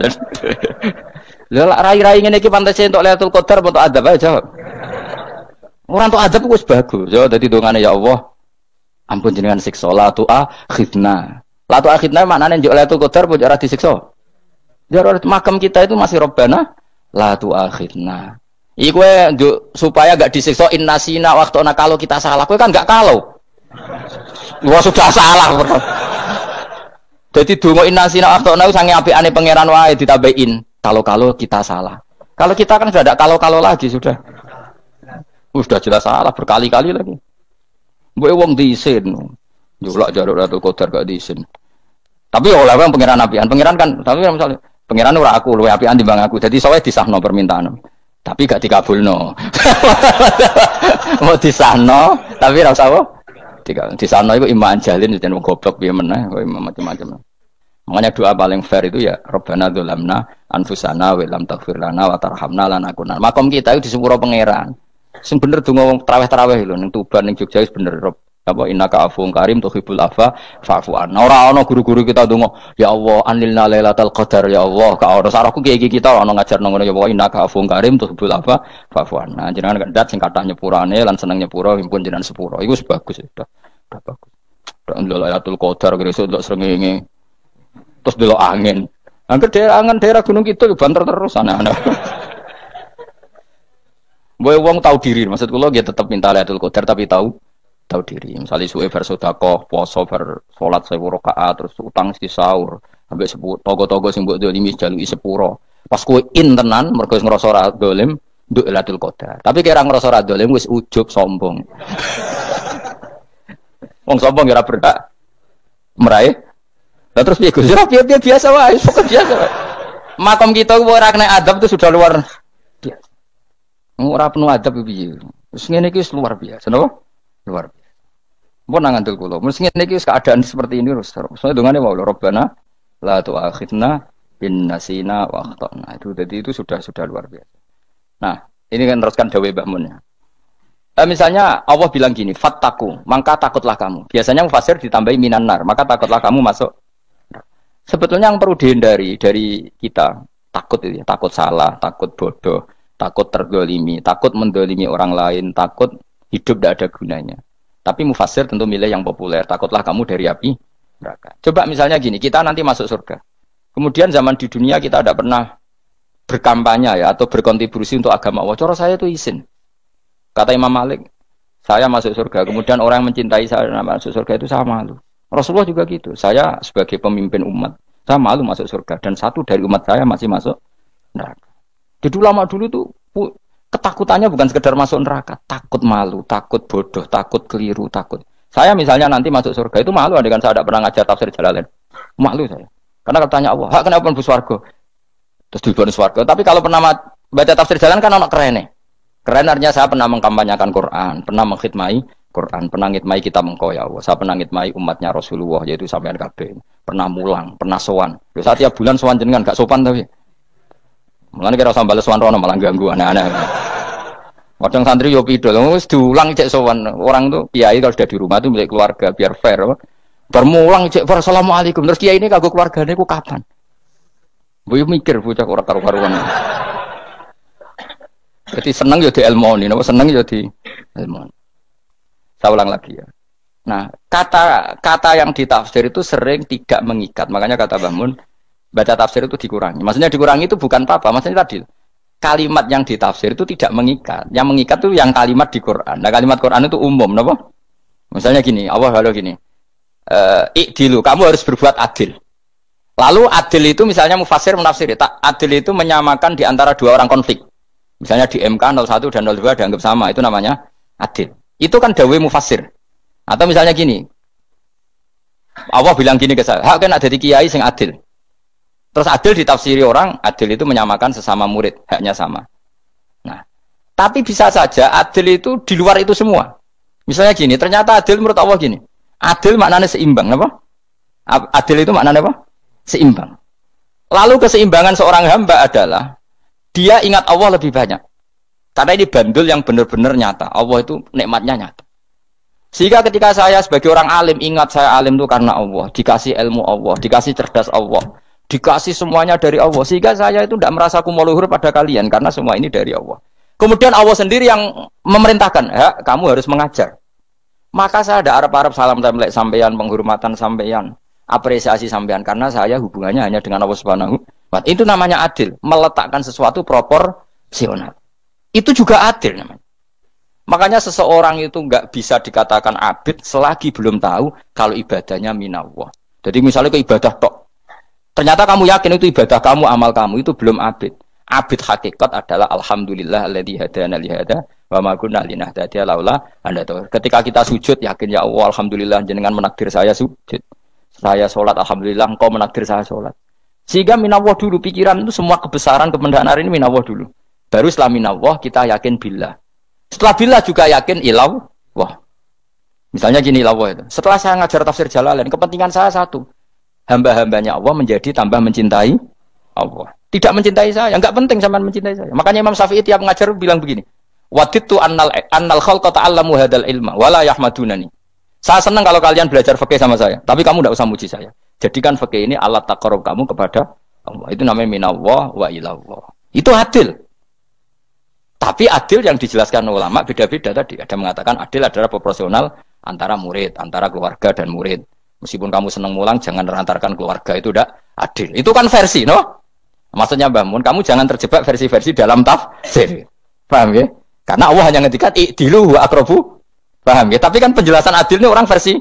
Lah rai-rai ngene iki pantes untuk Lailatul Qadar untuk adab aja jawab. Orang untuk adab wis bagus. Yo dadi dongane ya Allah. Ampun jenengan siksa la tu akhidna. La tu akhidna maknane njuk Lailatul Qadar pun ora disiksa. Jar makam kita itu masih Rabbana la tu akhidna. Iku supaya gak disiksa innasina waktuna kalau kita salah. Kowe kan gak kalau. Wah sudah salah. Jadi donga innasina waktuna sange apikane pangeran wae ditambahin. Kalau kita salah. Kalau kita kan sudah ada kalau lagi sudah. Sudah jelas salah berkali-kali lagi. Mbok wong diisin. Njulak jaruk Lailatul Qadar gak diisin. Tapi oleh wong pangeran apian. Pangeran kan tapi misalnya pangeran ora aku luwe apian timbang aku. Jadi sowe disahno permintaan. Tapi gak dikabulno. Mau disahno tapi ora usah apa? Disahno iku iman jalin jan wong goblok piye meneh kowe macam-macam. Makanya doa paling fair itu ya Rabbana dzalamna anfusana wa lam taghfir lana wa tarhamna lanakunanna. Makom kita itu di sepuro pangeran. Sing bener donga wong traweh-traweh lho ning Tuban ning Jogja wis bener apa innaka afuwun karim tuhibbul afwa fa'fu anna. Ora ana guru-guru kita donga ya Allah anilna lailatul qadar ya Allah ka ora sarahku kiye-kiye kita ana ngajarno ngono ya Allah innaka afuwun karim tuhibbul afwa fa'fu anna. Jenengan kendat sing kathah nyepurane lan seneng nyepuro impun jenengan sepuro. Iku wis bagus sudah bagus. Lailatul qadar gresuk ndelok srengenge. Terus delok angin. Angin daerah Gunung Kidul banter terus aneh-aneh. Boy wong tahu diri, maksud kula dia tetap minta Lailatul Qadar tapi tahu diri. Misalnya suwe bar sedekah, poso bar salat 1000 rakaat terus utang di sahur, sampai togo-togo sing mbok dolimi jaluki sepuro. Pas kowe tenan mergo ngrasa ora dolim, nduk Lailatul Qadar. Tapi kira ngrasa ora dolim wis ujug sombong. Wong sombong ora berhak meraih. Lah terus piye Gus? Ora piye biasa wae, pokok biasa wae. Makom kita ora kena adab itu sudah luar biasa. Ora penuh adab piye. Wis ngene iki wis luar biasa, napa? Luar biasa. Mbon nang ngandel kula. Wis ngene iki keadaan seperti ini terus. Soale dongane wae Rabbana la tu'akhidna bin nasina wa akhtana. Itu sudah luar biasa. Nah, ini kan teruskan dawuh Mbah Mun ya. Misalnya Allah bilang gini, fattaku, maka takutlah kamu. Biasanya mufasir ditambahi minan nar, maka takutlah kamu masuk. Sebetulnya yang perlu dihindari dari kita takut itu ya, takut salah, takut bodoh, takut terdolimi, takut mendolimi orang lain, takut hidup tidak ada gunanya. Tapi mufasir tentu milih yang populer. Takutlah kamu dari api neraka. Coba misalnya gini, kita nanti masuk surga. Kemudian zaman di dunia kita tidak pernah berkampanye ya atau berkontribusi untuk agama Allah. Cara saya itu izin. Kata Imam Malik, saya masuk surga. Kemudian orang yang mencintai saya masuk surga itu saya malu. Rasulullah juga gitu. Saya sebagai pemimpin umat, saya malu masuk surga. Dan satu dari umat saya masih masuk neraka. Jadi ulama dulu tuh ketakutannya bukan sekedar masuk neraka, takut malu, takut bodoh, takut keliru, takut. Saya misalnya nanti masuk surga itu malu, dengan saya tidak pernah ngajar tafsir Jalalain. Malu saya. Karena katanya Allah, hak kenapa pun swarga? Terus di bonus swarga. Tapi kalau pernah baca tafsir Jalalain kan anak keren nih. Keren artinya saya pernah mengkampanyakan Quran, pernah mengkhidmai Quran, pernah ngitmai kitab engkau ya Allah. Saya pernah ngitmai umatnya Rasulullah yaitu sampean kabeh. Pernah mulang, pernah sowan. Saya tiap bulan sowan jenengan gak sopan tapi. Mulane kira usah bales sowan rono malah ganggu anak-anak. Kadang santri yo pidol, wis diulang cek sowan. Orang tuh kiai kalau sudah di rumah tuh milik keluarga biar fair. Bermulang cek assalamualaikum. Terus kiai ini kagok keluargane ku kapan? Boyo mikir bocah ora karo-karuan. Jadi seneng ya di ilmoni, napa seneng ya di ilmoni. Saya ulang lagi ya. Nah, kata yang ditafsir itu sering tidak mengikat. Makanya kata Mbah Mun, baca tafsir itu dikurangi. Maksudnya dikurangi itu bukan apa-apa, maksudnya tadi kalimat yang ditafsir itu tidak mengikat. Yang mengikat itu yang kalimat di Quran. Nah, kalimat Quran itu umum, napa? Misalnya gini, Allah kalau gini. Ikdilu, kamu harus berbuat adil. Lalu adil itu misalnya mufasir menafsiri, adil itu menyamakan di antara dua orang konflik. Misalnya di MK 01 dan 02 dianggap sama, itu namanya adil. Itu kan dawe mufasir. Atau misalnya gini, Allah bilang gini ke saya, hak kan ada di kiai sing adil. Terus adil ditafsiri orang, adil itu menyamakan sesama murid, haknya sama. Nah, tapi bisa saja adil itu di luar itu semua. Misalnya gini, ternyata adil menurut Allah gini, adil maknanya seimbang, apa? Adil itu maknanya apa? Seimbang. Lalu keseimbangan seorang hamba adalah dia ingat Allah lebih banyak. Karena ini bandul yang benar-benar nyata. Allah itu nikmatnya nyata. Sehingga ketika saya sebagai orang alim, ingat saya alim itu karena Allah. Dikasih ilmu Allah, dikasih cerdas Allah, dikasih semuanya dari Allah. Sehingga saya itu tidak merasa kumuluhur pada kalian. Karena semua ini dari Allah. Kemudian Allah sendiri yang memerintahkan, ya, kamu harus mengajar. Maka saya ada harap-harap salam template sampeyan, penghormatan sampeyan, apresiasi sampeyan. Karena saya hubungannya hanya dengan Allah Subhanahu. Itu namanya adil, meletakkan sesuatu proporsional. Itu juga adil namanya. Makanya seseorang itu nggak bisa dikatakan abid selagi belum tahu kalau ibadahnya minallah. Jadi misalnya ke ibadah tok, ternyata kamu yakin itu ibadah kamu, amal kamu itu belum abid. Abid hakikat adalah alhamdulillah alladzi hadana li hada wa ma kunna linahtadiya laula anda tahu. Ketika kita sujud yakin ya Allah alhamdulillah jenengan menakdir saya sujud. Saya sholat alhamdulillah engkau menakdir saya sholat. Sehingga minallah dulu, pikiran itu semua kebesaran kebenaran ini minallah dulu. Baru setelah minallah kita yakin billah. Setelah billah juga yakin ilawah. Misalnya gini ilawah itu. Setelah saya ngajar tafsir Jalalain, kepentingan saya satu. Hamba-hambanya Allah menjadi tambah mencintai Allah. Tidak mencintai saya, enggak penting sampean mencintai saya. Makanya Imam Syafi'i tiap ngajar bilang begini. Wadidtu annal khalqa ta'allamu hadal ilma wala yahmadunani. Saya senang kalau kalian belajar fikih sama saya, tapi kamu tidak usah muji saya. Jadikan fikih ini alat taqarrub kamu kepada Allah. Itu namanya minallah wa ilallah. Itu adil. Tapi adil yang dijelaskan ulama beda-beda tadi. Ada mengatakan adil adalah proporsional antara murid, antara keluarga dan murid. Meskipun kamu senang mulang, jangan merantarkan keluarga, itu tidak adil. Itu kan versi, no? Maksudnya Mbah Mun, kamu jangan terjebak versi-versi dalam tafsir. Paham ya? Karena Allah hanya ngendikan i'dilu wa aqrabu. Paham ya? Tapi kan penjelasan adil ini orang versi.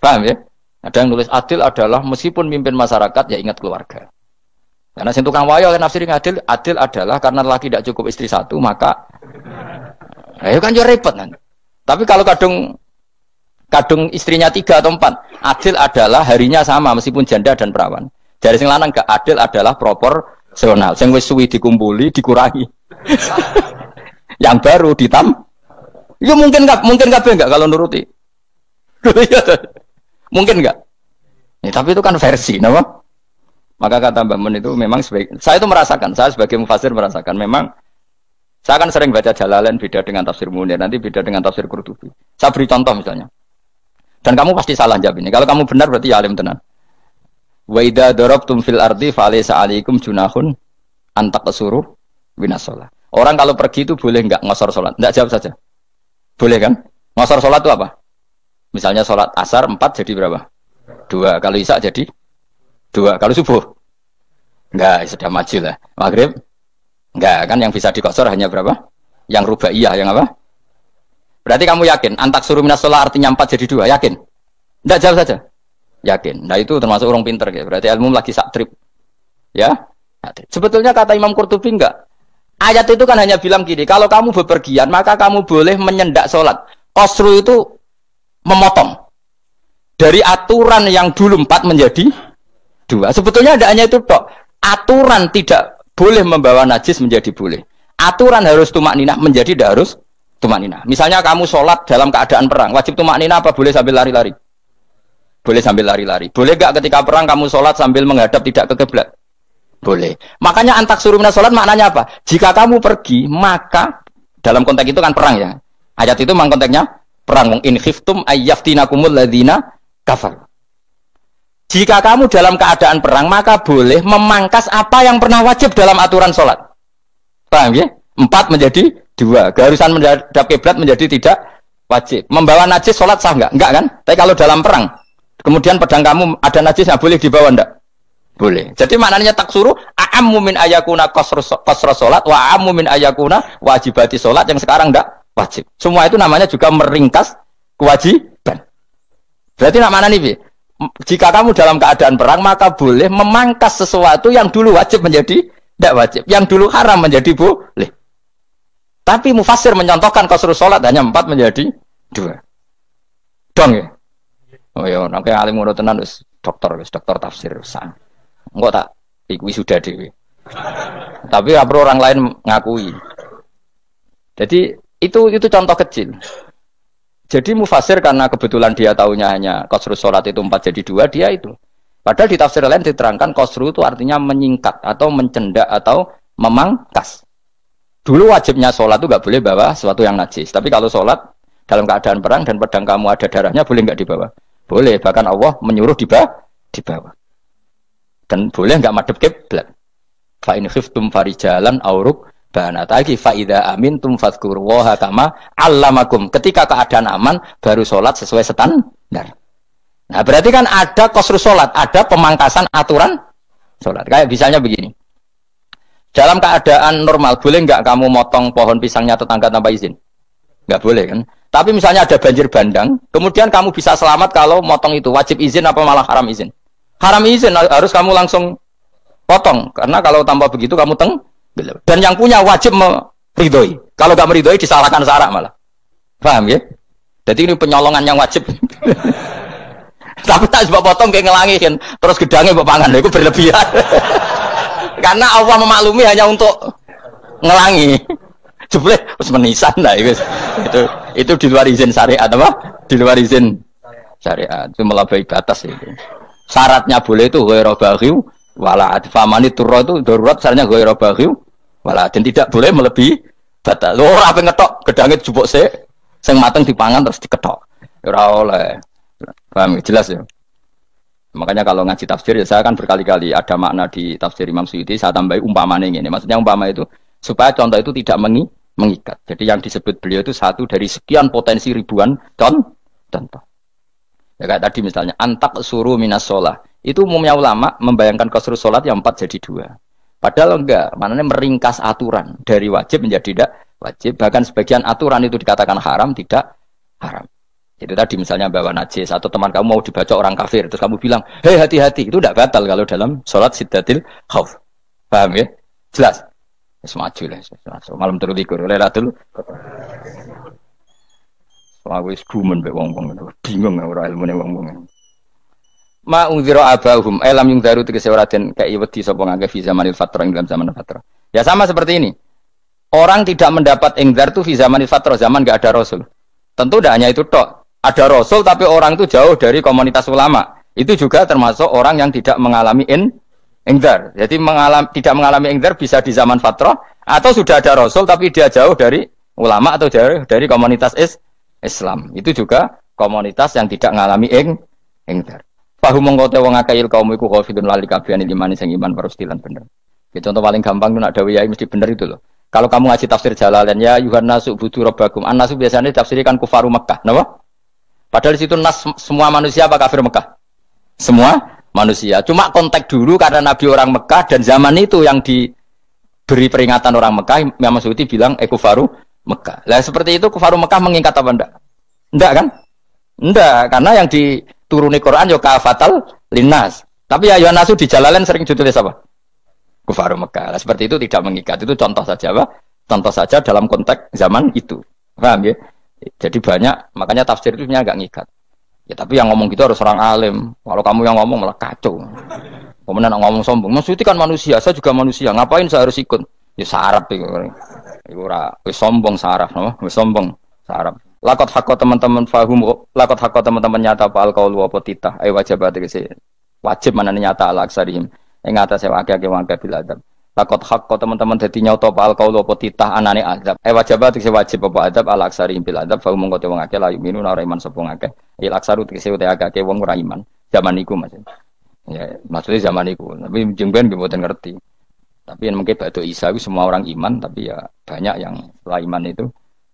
Paham ya? Ada yang nulis adil adalah meskipun mimpin masyarakat ya ingat keluarga. Karena sing tukang wayo kan nafsirin adil, adil adalah karena laki tidak cukup istri satu maka ayo kan yo repot kan. Tapi kalau kadung istrinya 3 atau 4, adil adalah harinya sama meskipun janda dan perawan. Dari sing lanang gak adil adalah proporsional. Sing wis suwi dikumpuli dikurangi. Yang baru ya mungkin kabeh enggak kalau nuruti. Mungkin enggak? Ya, tapi itu kan versi, nama. Maka kata Mbak Mun itu memang saya itu merasakan, saya sebagai mufasir merasakan memang saya kan sering baca Jalalain beda dengan tafsir Munir, nanti beda dengan tafsir Qurtubi. Saya beri contoh misalnya. Dan kamu pasti salah jawab ini. Kalau kamu benar berarti ya alim tenan. Wa idza darabtum fil ardi falaysa 'alaikum junahun an taqsuru minas shalah. Orang kalau pergi itu boleh enggak ngosor salat? Enggak, jawab saja. Boleh kan? Ngosor salat itu apa? Misalnya sholat asar 4 jadi berapa? 2. Kalau isya jadi 2. Kalau subuh enggak, sudah maju lah. Maghrib enggak, kan yang bisa dikosor hanya berapa? Yang rubaiyah, yang apa? Berarti kamu yakin antak suruh minas sholat artinya 4 jadi 2, yakin? Enggak, jawab saja. Yakin. Nah itu termasuk orang pinter ya. Berarti ilmu lagi sak trip. Ya. Sebetulnya kata Imam Qurtubi enggak. Ayat itu kan hanya bilang gini, kalau kamu bepergian maka kamu boleh menyendak sholat. Qasru itu memotong. Dari aturan yang dulu 4 menjadi 2. Sebetulnya tidak hanya itu tok. Aturan tidak boleh membawa najis menjadi boleh. Aturan harus tumak ninah menjadi tidak harus tumak ninah. Misalnya kamu sholat dalam keadaan perang, wajib tumak ninah apa boleh sambil lari-lari? Boleh sambil lari-lari. Boleh gak ketika perang kamu sholat sambil menghadap tidak ke kiblat? Boleh. Makanya antak suruh minas sholat maknanya apa? Jika kamu pergi, maka dalam konteks itu kan perang ya. Ayat itu memang konteksnya perang. In khiftum ayyaftinakumul ladzina kafar. Jika kamu dalam keadaan perang, maka boleh memangkas apa yang pernah wajib dalam aturan sholat. Paham ya? 4 menjadi 2. Keharusan menghadap kiblat menjadi tidak wajib. Membawa najis sholat sah enggak? Enggak kan? Tapi kalau dalam perang, kemudian pedang kamu ada najisnya, boleh dibawa enggak? Boleh. Jadi maknanya taksuru a'ammu min ayakuna qasra sholat wa a'ammu min ayakuna wajibati sholat yang sekarang enggak wajib. Semua itu namanya juga meringkas kewajiban. Berarti mana nih? Jika kamu dalam keadaan perang maka boleh memangkas sesuatu yang dulu wajib menjadi tidak wajib, yang dulu haram menjadi boleh. Tapi mufassir mencontohkan qasrul sholat hanya 4 menjadi 2. Dong ya. Oh ya, nanti alim ngono tenan wis dokter tafsir san. Engko tak iku sudah dhewe. Tapi ora perlu orang lain ngakui. Jadi itu contoh kecil. Jadi mufasir karena kebetulan dia tahunya hanya qasrul sholat itu 4 jadi 2, dia itu. Padahal di tafsir lain diterangkan qasru itu artinya menyingkat atau mencendak atau memangkas. Dulu wajibnya sholat itu nggak boleh bawa sesuatu yang najis. Tapi kalau sholat dalam keadaan perang dan pedang kamu ada darahnya, boleh nggak dibawa? Boleh. Bahkan Allah menyuruh dibawa. Dan boleh nggak madhep kiblat. Fa in khiftum farijalan auruk banataki fa idza amintum fadhkurullaha kama 'allamakum. Ketika keadaan aman baru sholat sesuai standar. Nah berarti kan ada qasru sholat, ada pemangkasan aturan sholat. Kayak misalnya begini. Dalam keadaan normal, boleh nggak kamu motong pohon pisangnya tetangga tanpa izin? Nggak boleh kan? Tapi misalnya ada banjir bandang, kemudian kamu bisa selamat kalau motong itu. Wajib izin apa malah haram izin? Haram izin, harus kamu langsung potong. Karena kalau tanpa begitu kamu dan yang punya wajib meridhoi. Kalau nggak meridhoi disalahkan syarak malah. Paham ya? Jadi ini penyolongan yang wajib. Tapi tak sebab potong kayak ngelangiin, terus gedangnya berpangan, itu berlebihan. Karena Allah memaklumi hanya untuk ngelangi. Jebule wis menisan lah itu di luar izin syariat apa? Di luar izin syariat. Itu melampaui batas itu. Syaratnya boleh itu ghairu baghiw wala adfamani turra itu darurat syaratnya ghairu baghiw wala dan tidak boleh melebihi batas. Ora ape ngetok gedange jupuk sik sing mateng dipangan terus diketok. Ora oleh. Paham jelas ya. Makanya kalau ngaji tafsir ya saya kan berkali-kali ada makna di tafsir Imam Suyuti saya tambahi umpamanya ini. Maksudnya umpama itu supaya contoh itu tidak mengikat. Jadi yang disebut beliau itu satu dari sekian potensi ribuan contoh. Ya kayak tadi misalnya antak suruh minas sholah. Itu umumnya ulama membayangkan qasrul sholat yang 4 jadi 2. Padahal enggak, maknanya meringkas aturan dari wajib menjadi tidak wajib. Bahkan sebagian aturan itu dikatakan haram, tidak haram. Itu tadi misalnya bawa najis atau teman kamu mau dibaca orang kafir terus kamu bilang, "Hei hati-hati." Itu tidak batal kalau dalam sholat siddatil khauf. Paham ya? Jelas. Semaju lah. Malam terulikur Lailatul Qadar. Wis gumen mbek wong-wong bingung ora ilmune wong-wong. Ma ungzira abahum alam yung daru tegese ora den kei wedi sapa ngangge fi zamanil fatrah ing dalam zaman fatrah. Ya sama seperti ini. Orang tidak mendapat ingdar itu fi zamanil fatrah, zaman enggak ada rasul. Tentu tidak hanya itu tok. Ada rasul tapi orang itu jauh dari komunitas ulama. Itu juga termasuk orang yang tidak mengalami ingdar. Jadi tidak mengalami ingdar bisa di zaman fatrah atau sudah ada rasul tapi dia jauh dari ulama atau jauh dari komunitas Islam. Itu juga komunitas yang tidak mengalami ingdar. Fahum mengkote wong akeh kaum iku khafidun lali kabehane iman sing iman parustilan bener. Ya, contoh paling gampang itu nak dawuh yai mesti bener itu loh. Kalau kamu ngaji tafsir Jalalain ya yuhan nasu budu rabbakum. An-nasu biasanya ditafsirkan kufaru Mekah, napa? Padahal di situ nas semua manusia apa kafir Mekah? Semua manusia. Cuma konteks dulu karena Nabi orang Mekah dan zaman itu yang diberi peringatan orang Mekah, Imam Suyuti bilang kufaru Mekah. Lah seperti itu kufaru Mekah mengikat apa enggak? Enggak kan? Enggak, karena yang dituruni Quran yo kafatal linnas. Tapi ayat nasu di Jalalain sering ditulis apa? Kufaru Mekah. Lah seperti itu tidak mengikat. Itu contoh saja apa? Contoh saja dalam konteks zaman itu. Paham ya? Jadi banyak, makanya tafsir itu agak ngikat. Ya tapi yang ngomong gitu harus orang alim. Kalau kamu yang ngomong malah kacau. Kemudian ngomong sombong. Maksudnya kan manusia, saya juga manusia. Ngapain saya harus ikut? Ya sarap itu. Itu ora wis sombong saraf, no? Wis sombong saraf. Lakot hakko teman-teman fahum, lakot hakko teman-teman nyata pal kaul wa potita. Ayo wajib wajib mana nyata al aksarihim. Ing atase akeh-akeh wangke bil adab. Lakot hakko teman-teman dadi nyata pal kaul wa potita anane adab. Wajib wajib apa adab al aksarihim bil adab. Fahum mongko wong akeh layu minu ora iman sapa akeh. Il aksaru tegese utek akeh wong ora iman. Zaman iku Mas. Ya, maksudnya zaman iku. Tapi jengben nggih mboten ngerti. Tapi yang mungkin batu Isa itu semua orang iman, tapi ya banyak yang setelah iman itu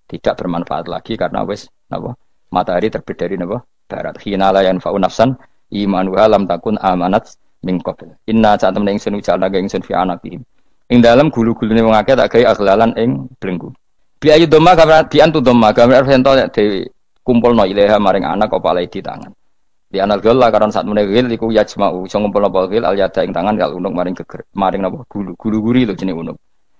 tidak bermanfaat lagi karena wes napa matahari terbit dari napa barat. Khina la yanfa'u nafsan imanuha lam takun amanat min qabl. Inna sa'atam ingsun ujalna ga ingsun fi anaqihim. Ing dalem gulu-gulune wong akeh tak gawe aghlalan ing belenggu. Bi ayu dhamma gambar bi antu dhamma gambar ento dhewe kumpulno ilaha maring anak apa alai di tangan. Di anal gol lah karena saat menegil iku yajma'u iso ngumpulno gil al yada ing tangan kal unuk maring geger maring napa gulu-guri lho jenenge unuk.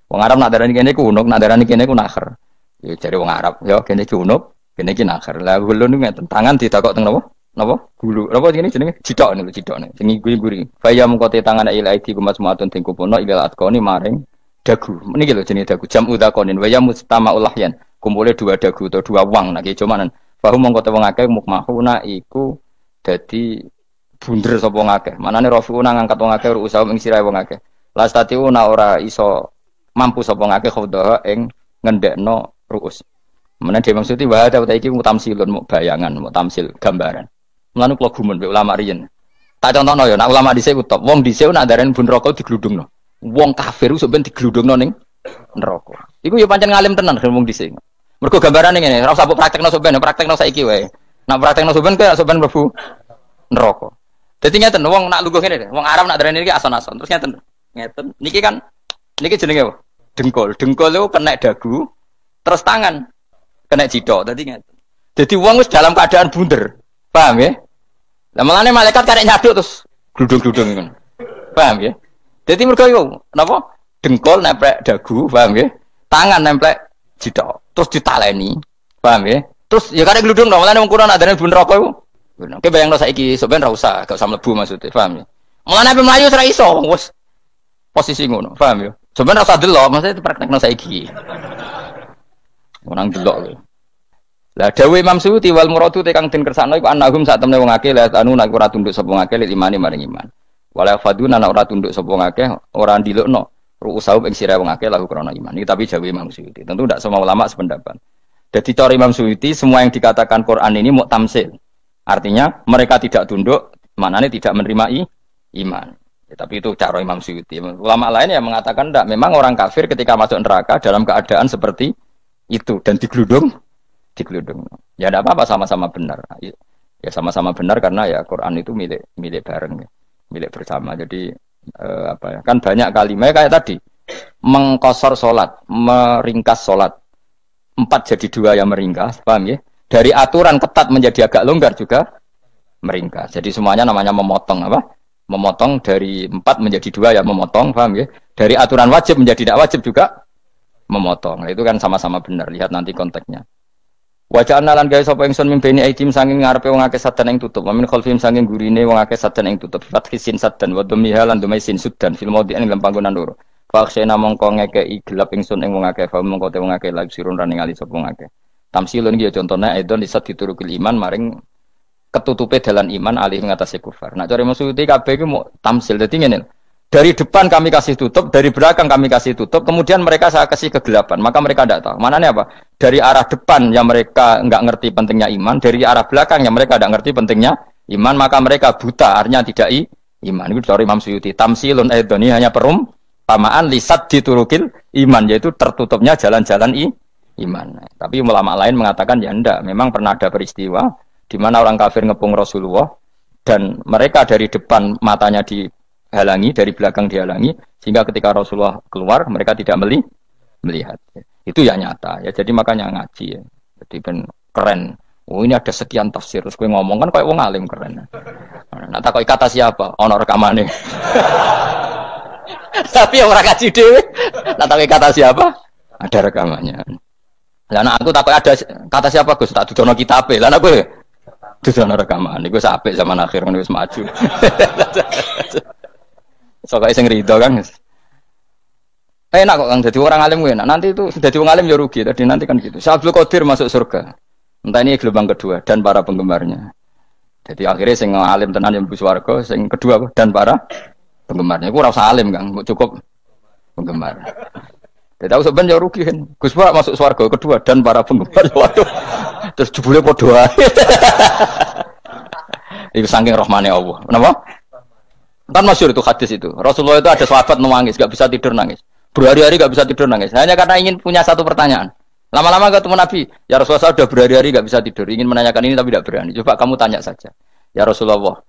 Wong Arab nak darani kene ku unuk, nak darani kene ku nakher. Ya jare wong Arab, ya kene iki unuk, kene iki nakher. Lah gulun niku ngeten, tangan ditakok teng napa? Napa? Gulu. Napa jenenge cidok niku cidokne. Sing guri-guri. Faya mengkote tangan ila idi kumasmuatun ting kupono ila atkoni maring dagu. Niki lho jenenge dagu. Jam udakonin waya mustamaul lahyan. Kumpule dua dagu atau dua wang nak cumanan. Fahu mengkote wong akeh mukmahuna iku dadi bunder sapa wong akeh. Manane rafiuna ngangkat wong akeh usaha ing sirahe wong akeh. Lastatiuna ora iso mampu sapa wong akeh khudha ing ngendekno ruus. Meneh dhewe maksud wa ta iki mutamsilun mu bayangan, mu tamsil gambaran. Mulane kula gumun mbek ulama riyen. Tak contohno ya, nek ulama dhisik utop, wong dhisik nak ndaren bun neraka digludungno. Wong kafir sok ben digludungno ning neraka. Iku ya pancen ngalim tenan wong dhisik. Mergo gambarane ngene, ora usah praktekno sok ben, praktekno saiki wae. Nak praktekno sok ben kaya sok ben mlebu neraka. Dadi ngeten wong nak lungguh ngene, wong Arab nak darani iki ason-ason. Terus ngeten. Ngeten. Niki kan niki jenenge apa? Dengkul. Dengkul itu kena dagu, terus tangan kena cidok. Dadi ngeten. Dadi wong wis dalam keadaan bunder. Paham ya? Lah malane malaikat karek nyaduk terus gludung-gludung ngono. Paham ya? Dadi mergo yo napa? Dengkul nempel dagu, paham ya? Tangan nempel cidok, terus ditaleni. Paham ya? Terus ya karek gludung dong, malane wong kuno nak darani bun neraka iku. Oke bayangno saiki sampean ra usah, gak usah mlebu maksudnya, paham ya? Mulane ape mlayu ora iso, wis posisi ngono, paham ya? Sampeyan ora usah delok, maksudnya praktekno saiki. Orang delok lho. Lah dawuh Imam Suyuti wal muradu te kang den kersakno iku annahum sak temne wong akeh la anu nek ora tunduk sapa wong akeh imani maring iman. Wala faduna nek ora tunduk sapa wong akeh ora ndilukno ru'usahum ing sira wong akeh lahu krana iman. Iki tapi dawuh Imam Suyuti. Tentu tidak semua ulama sependapat. Jadi cara Imam Suyuti semua yang dikatakan Quran ini mau tamsil. Artinya mereka tidak tunduk, maknanya tidak menerima iman. Ya, tapi itu cara Imam Suyuti. Ulama lain yang mengatakan tidak. Memang orang kafir ketika masuk neraka dalam keadaan seperti itu dan digeludung. Ya tidak apa-apa sama-sama benar. Ya sama-sama benar karena ya Quran itu milik bareng, ya. Milik bersama. Jadi apa ya? Kan banyak kalimat kayak tadi mengkosor solat, meringkas solat. 4 jadi 2 yang meringkas, paham ya? Dari aturan ketat menjadi agak longgar juga meringkas. Jadi semuanya namanya memotong apa? Memotong dari 4 menjadi 2 ya memotong, paham ya? Dari aturan wajib menjadi tidak wajib juga memotong. Nah, itu kan sama-sama benar. Lihat nanti konteksnya. Wajah analan guys sapa ingsun mimpeni aitim sanging ngarepe wong akeh sadan ing tutup. Min khalfim sanging gurine wong akeh sadan ing tutup. Fathisin sadan wa dhammiha lan dhamaisin sudan fil maudhi'in ing panggonan loro. Faksena mongko ngekeki gelap ingsun ing wong akeh fa mongko te wong akeh lagi sirun running ali sapa wong akeh. Tamsilun iki ya contone aidon disat diturukil iman maring ketutupe dalan iman alih ngatasi kufar. Nak cari maksudnya kabeh iki mau tamsil. Dadi ngene. Dari depan kami kasih tutup, dari belakang kami kasih tutup, kemudian mereka saya kasih kegelapan. Maka mereka tidak tahu. Mananya apa? Dari arah depan yang mereka enggak ngerti pentingnya iman, dari arah belakang yang mereka tidak ngerti pentingnya iman, maka mereka buta, artinya tidak iman. Itu dari Imam Suyuti. Tamsilun aidoni hanya perumpamaan lisat diturukil iman, yaitu tertutupnya jalan-jalan iman. Tapi ulama lain mengatakan ya enggak. Memang pernah ada peristiwa di mana orang kafir ngepung Rasulullah dan mereka dari depan matanya dihalangi, dari belakang dihalangi, sehingga ketika Rasulullah keluar mereka tidak melihat. Itu ya nyata ya. Jadi makanya ngaji ya. Jadi ben keren. Oh ini ada sekian tafsir. Terus gue ngomong kan kayak wong alim keren. Nah tak kata siapa? Ono rekamane. Tapi orang ngaji dhewe. Nah tak kata siapa? Ada rekamannya. Lah anak aku takut ada kata siapa Gus? Tak dudono kitabe. Lah aku dudono rekaman. Iku apik zaman akhir ngono wis maju. Soale sing rido kan. Enak kok Kang dadi orang alim enak. Nanti itu dadi wong alim ya rugi. Tadi nanti kan gitu. Syabdul Qadir masuk surga. Entah ini gelombang kedua dan para penggemarnya. Jadi akhirnya sing alim tenan yang mlebu swarga, sing kedua dan para penggemarnya. Iku ora usah alim Kang, cukup penggemar. Jadi tahu sebenarnya rugi kan. Gus Pak masuk swarga kedua dan para penggemar. Waduh. Terus jebule padha ae. Iku saking rahmane Allah. Kenapa? Kan masyhur itu hadis itu. Rasulullah itu ada sahabat nangis, enggak bisa tidur nangis. Berhari-hari enggak bisa tidur nangis. Hanya karena ingin punya satu pertanyaan. Lama-lama ketemu Nabi, ya Rasulullah saya sudah berhari-hari enggak bisa tidur, ingin menanyakan ini tapi tidak berani. Coba kamu tanya saja. Ya Rasulullah,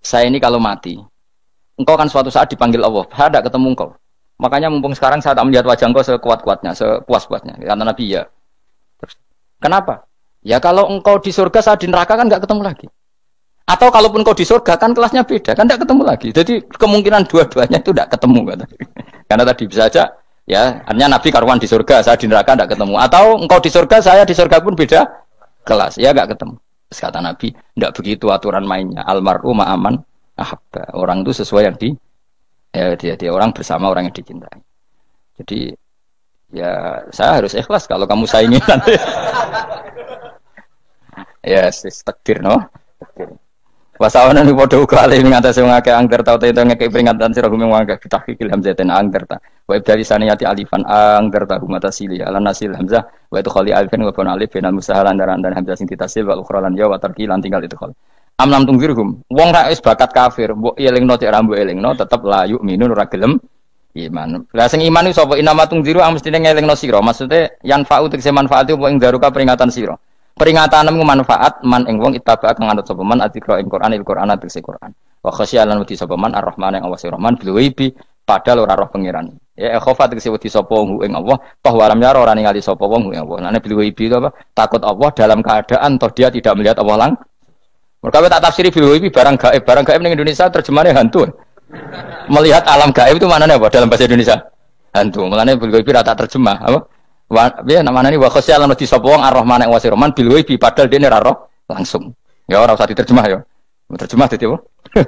saya ini kalau mati, engkau kan suatu saat dipanggil Allah, saya tidak ketemu engkau. Makanya mumpung sekarang saya tak melihat wajah engkau sekuat-kuatnya, sepuas-puasnya. Kata Nabi ya. Terus, kenapa? Ya kalau engkau di surga, saya di neraka kan enggak ketemu lagi. Atau kalaupun engkau di surga kan kelasnya beda, kan enggak ketemu lagi. Jadi kemungkinan dua-duanya itu enggak ketemu. Kata. Karena tadi bisa saja. Ya, artinya Nabi karuan di surga, saya di neraka tidak ketemu. Atau engkau di surga, saya di surga pun beda kelas, ya enggak ketemu. Terus kata Nabi, tidak begitu aturan mainnya. Almar'u ma'aman ahabba. Orang itu sesuai yang dia orang bersama orang yang dicintai. Jadi ya saya harus ikhlas kalau kamu saingi nanti. Ya, takdir no. Wasawana ni padha uga ali ngatasi wong akeh angger tau te ngekek peringatan sira gumeng wong akeh tahqiqil hamzatain angger ta wa ibdali saniyati alifan angger ta humata sili ala nasil hamzah wa itu khali alifan wa kun alif binal musahalan dan hamzah sing ditasil wa ukhra lan ya wa tarki lan tinggal itu khali amlam tungfirhum wong ra wis bakat kafir mbok elingno cek rambu elingno tetep la yuk minun ora gelem iman la sing iman iku sapa inama tungziru mestine ngelingno sira maksude yan fa'u tegese manfaat apa ing daruka peringatan sira. Peringatanmu manfaat man ing wong ittaba kang anut sapa man atikra ing Quran tegese Quran. Wa khasyalan wedi sapa man ar-Rahman ing Allah Rahman bil ghaibi padahal ora roh pangeran. Ya khofa tegese wedi sapa ing Allah toh walam yara ora ningali sapa wong ing Allah. Nane bil ghaibi itu apa? Takut Allah dalam keadaan toh dia tidak melihat Allah lang. Mergo tak tafsiri bil ghaibi barang gaib ning Indonesia terjemahane hantu. Melihat alam gaib itu maknanya apa dalam bahasa Indonesia? Hantu. Mulane bil ghaibi ra tak terjemah apa? Ya namanya ini wakosya lan di sapa wong ar-Rahman wa Rahman bil ghaibi padahal dene ra roh langsung. Ya ora usah diterjemah ya. Terjemah dadi apa?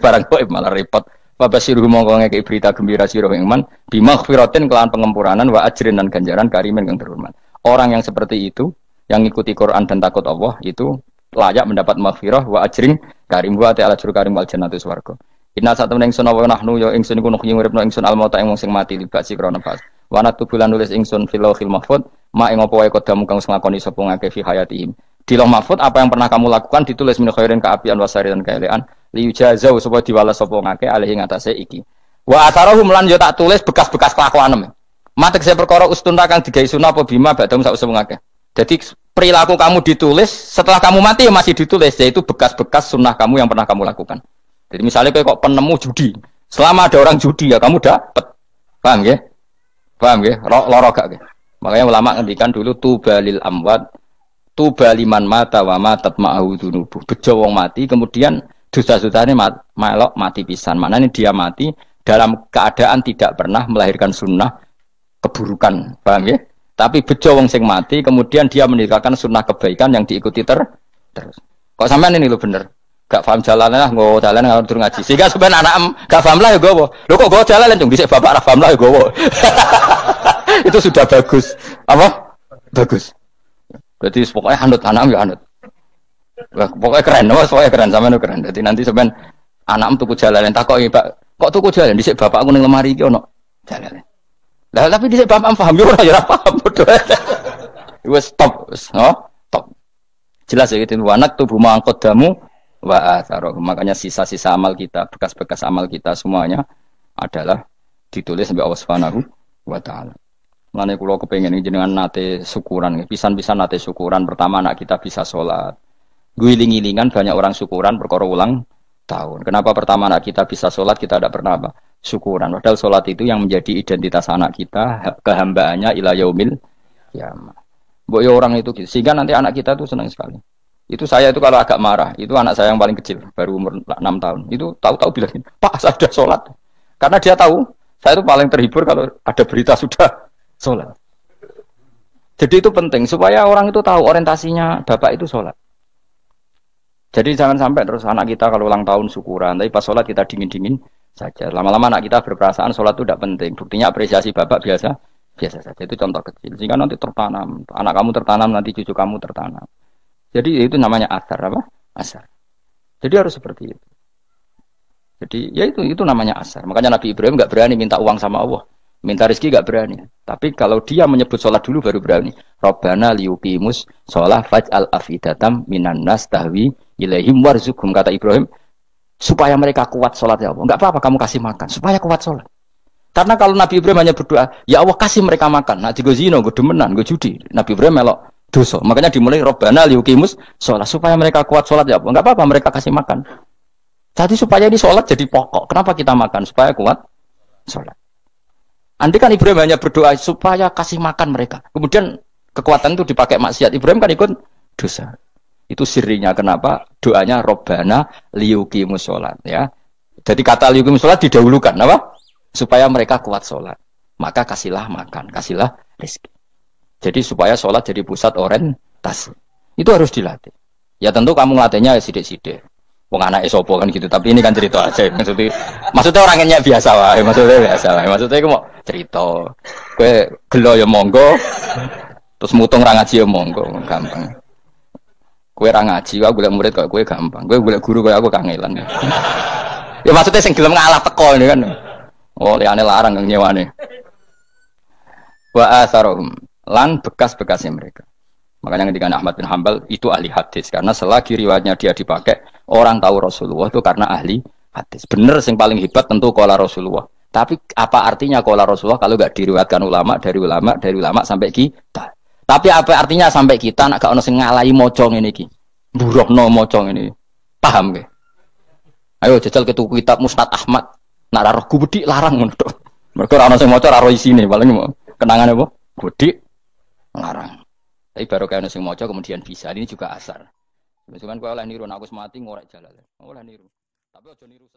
Barang gaib malah repot. Wa basyiru mongko ngeke berita gembira sira ing man bi maghfiratin kelawan pengemuranan wa ajrin dan ganjaran karimin kang terhormat. Orang yang seperti itu yang ngikuti Quran dan takut Allah itu layak mendapat maghfirah wa ajrin karim wa ta'ala juru karim wal jannatu swarga. Inna satamna ingsun wa nahnu ya ingsun iku nuhyi uripna ingsun al mauta ing wong sing mati libasi krana pas. Wanat tubulan nulis ingsun fil lauhil mahfud ma ing apa wae kodamu kang nglakoni sapa ngake fi hayatihim. Di lauh mahfud apa yang pernah kamu lakukan ditulis min khairin kaapian wasari dan kaelean li yujazau supaya diwales sapa ngake alih ing atase iki. Wa atharahum lan yo tak tulis bekas-bekas kelakuanem. Matek saya perkara ustunta kang digawe sunah apa bima badam sak usum ngake. Jadi perilaku kamu ditulis setelah kamu mati ya masih ditulis yaitu bekas-bekas sunnah kamu yang pernah kamu lakukan. Jadi misalnya kayak kok penemu judi. Selama ada orang judi ya kamu dapat. Paham ya? Paham ya? Loro gak ya? Makanya ulama ngendikan dulu tubalil amwat tubaliman mata wa matat ma'ahu dunubuh. Bejo wong mati kemudian dosa-dosane melok mati pisan. Maknanya dia mati dalam keadaan tidak pernah melahirkan sunnah keburukan. Paham ya? Tapi bejo wong sing mati kemudian dia meninggalkan sunnah kebaikan yang diikuti terus. Kok sampean ini lho bener? Gak paham jalannya lah, nggo jalan kalau turun ngaji. Sehingga sebenarnya anak gak paham lah ya gowo. Lho kok gowo jalan cung dhisik bapak ra paham lah ya gowo. Itu sudah bagus. Apa? Bagus. Berarti pokoknya anut anak ya anut. Wah, pokoknya keren, pokoknya keren sampean keren. Jadi nanti sampean anak tuku jalan takoki, Pak, kok tuku jalan dhisik bapakku ning lemari iki ono jalan. Lah tapi dhisik bapak paham yo ora paham bodoh. Wes stop, stop. Jelas ya gitu anak tubuh mangkodamu wa atharoh. Makanya sisa-sisa amal kita, bekas-bekas amal kita semuanya adalah ditulis sampai Allah Subhanahu wa taala. Mane kula kepengin jenengan nate syukuran, pisan-pisan nate syukuran. Pertama anak kita bisa sholat. Guling-gilingan banyak orang syukuran perkara ulang tahun. Kenapa pertama anak kita bisa sholat kita tidak pernah apa? Syukuran. Padahal sholat itu yang menjadi identitas anak kita, kehambaannya ila yaumil kiamah. Mbok ya orang itu gitu. Sehingga nanti anak kita tuh senang sekali. Itu saya itu kalau agak marah, itu anak saya yang paling kecil, baru umur 6 tahun. Itu tahu-tahu bilang, "Pak, saya sudah sholat." Karena dia tahu, saya itu paling terhibur kalau ada berita sudah sholat. Jadi itu penting supaya orang itu tahu orientasinya bapak itu sholat. Jadi jangan sampai terus anak kita kalau ulang tahun syukuran, tapi pas sholat kita dingin-dingin saja. Lama-lama anak kita berperasaan sholat itu tidak penting. Buktinya apresiasi bapak biasa saja. Itu contoh kecil. Sehingga nanti tertanam, anak kamu tertanam, nanti cucu kamu tertanam. Jadi itu namanya asar apa? Asar. Jadi harus seperti itu. Jadi ya itu namanya asar. Makanya Nabi Ibrahim nggak berani minta uang sama Allah, minta rezeki nggak berani. Tapi kalau dia menyebut sholat dulu baru berani. Robbana liyuqimus sholah faj'al afidatam minan nas tahwi ilaihim warzuqhum, kata Ibrahim, supaya mereka kuat sholat ya Allah. Nggak apa-apa kamu kasih makan supaya kuat sholat. Karena kalau Nabi Ibrahim hanya berdoa, ya Allah kasih mereka makan. Nah, gue zina, gue demenan, gue judi. Nabi Ibrahim melok dosa. Makanya dimulai Robbana liyuqimus sholat supaya mereka kuat sholat ya Allah. Enggak apa-apa mereka kasih makan. Jadi supaya ini sholat jadi pokok. Kenapa kita makan? Supaya kuat sholat. Andai kan Ibrahim hanya berdoa supaya kasih makan mereka. Kemudian kekuatan itu dipakai maksiat. Ibrahim kan ikut dosa. Itu sirinya kenapa doanya Robbana liyuqimus sholat ya. Jadi kata liyuqimus sholat didahulukan apa? Supaya mereka kuat sholat. Maka kasihlah makan, kasihlah rezeki. Jadi supaya sholat jadi pusat orientasi. Itu harus dilatih. Ya tentu kamu ngelatihnya sidik-sidik. Wong anake sapa kan gitu. Tapi ini kan cerita aja. Maksudnya orangnya biasa wae. Maksudnya aku mau cerita. Kowe gelo ya monggo. Terus mutung ra ngaji ya monggo, gampang. Kowe ra ngaji, aku golek murid kok kowe gampang. Kowe golek guru kaya aku kangelan. Ya maksudnya sing gelem ngalah teko ini kan. Oh, liane larang nyewane. Wa asarum lan bekas-bekasnya mereka. Makanya ketika Ahmad bin Hambal itu ahli hadis karena selagi riwayatnya dia dipakai orang tahu Rasulullah itu karena ahli hadis. Bener yang paling hebat tentu qala Rasulullah. Tapi apa artinya qala Rasulullah kalau enggak diriwayatkan ulama dari ulama sampai kita. Tapi apa artinya sampai kita nak gak ono sing ngalahi maca ngene iki. Mburohno maca ngene. Paham nggih? Ayo jajal ke tuku kitab Musnad Ahmad. Nak ra roh gubedi larang ngono tok. Mergo ora ono sing maca ora roh isine paling kenangan apa? Gudi larang. Tapi baru kayak sing maca kemudian bisa. Ini juga asar. Cuman kowe oleh niru nek aku mati ngorek jalan. Oleh niru. Tapi aja niru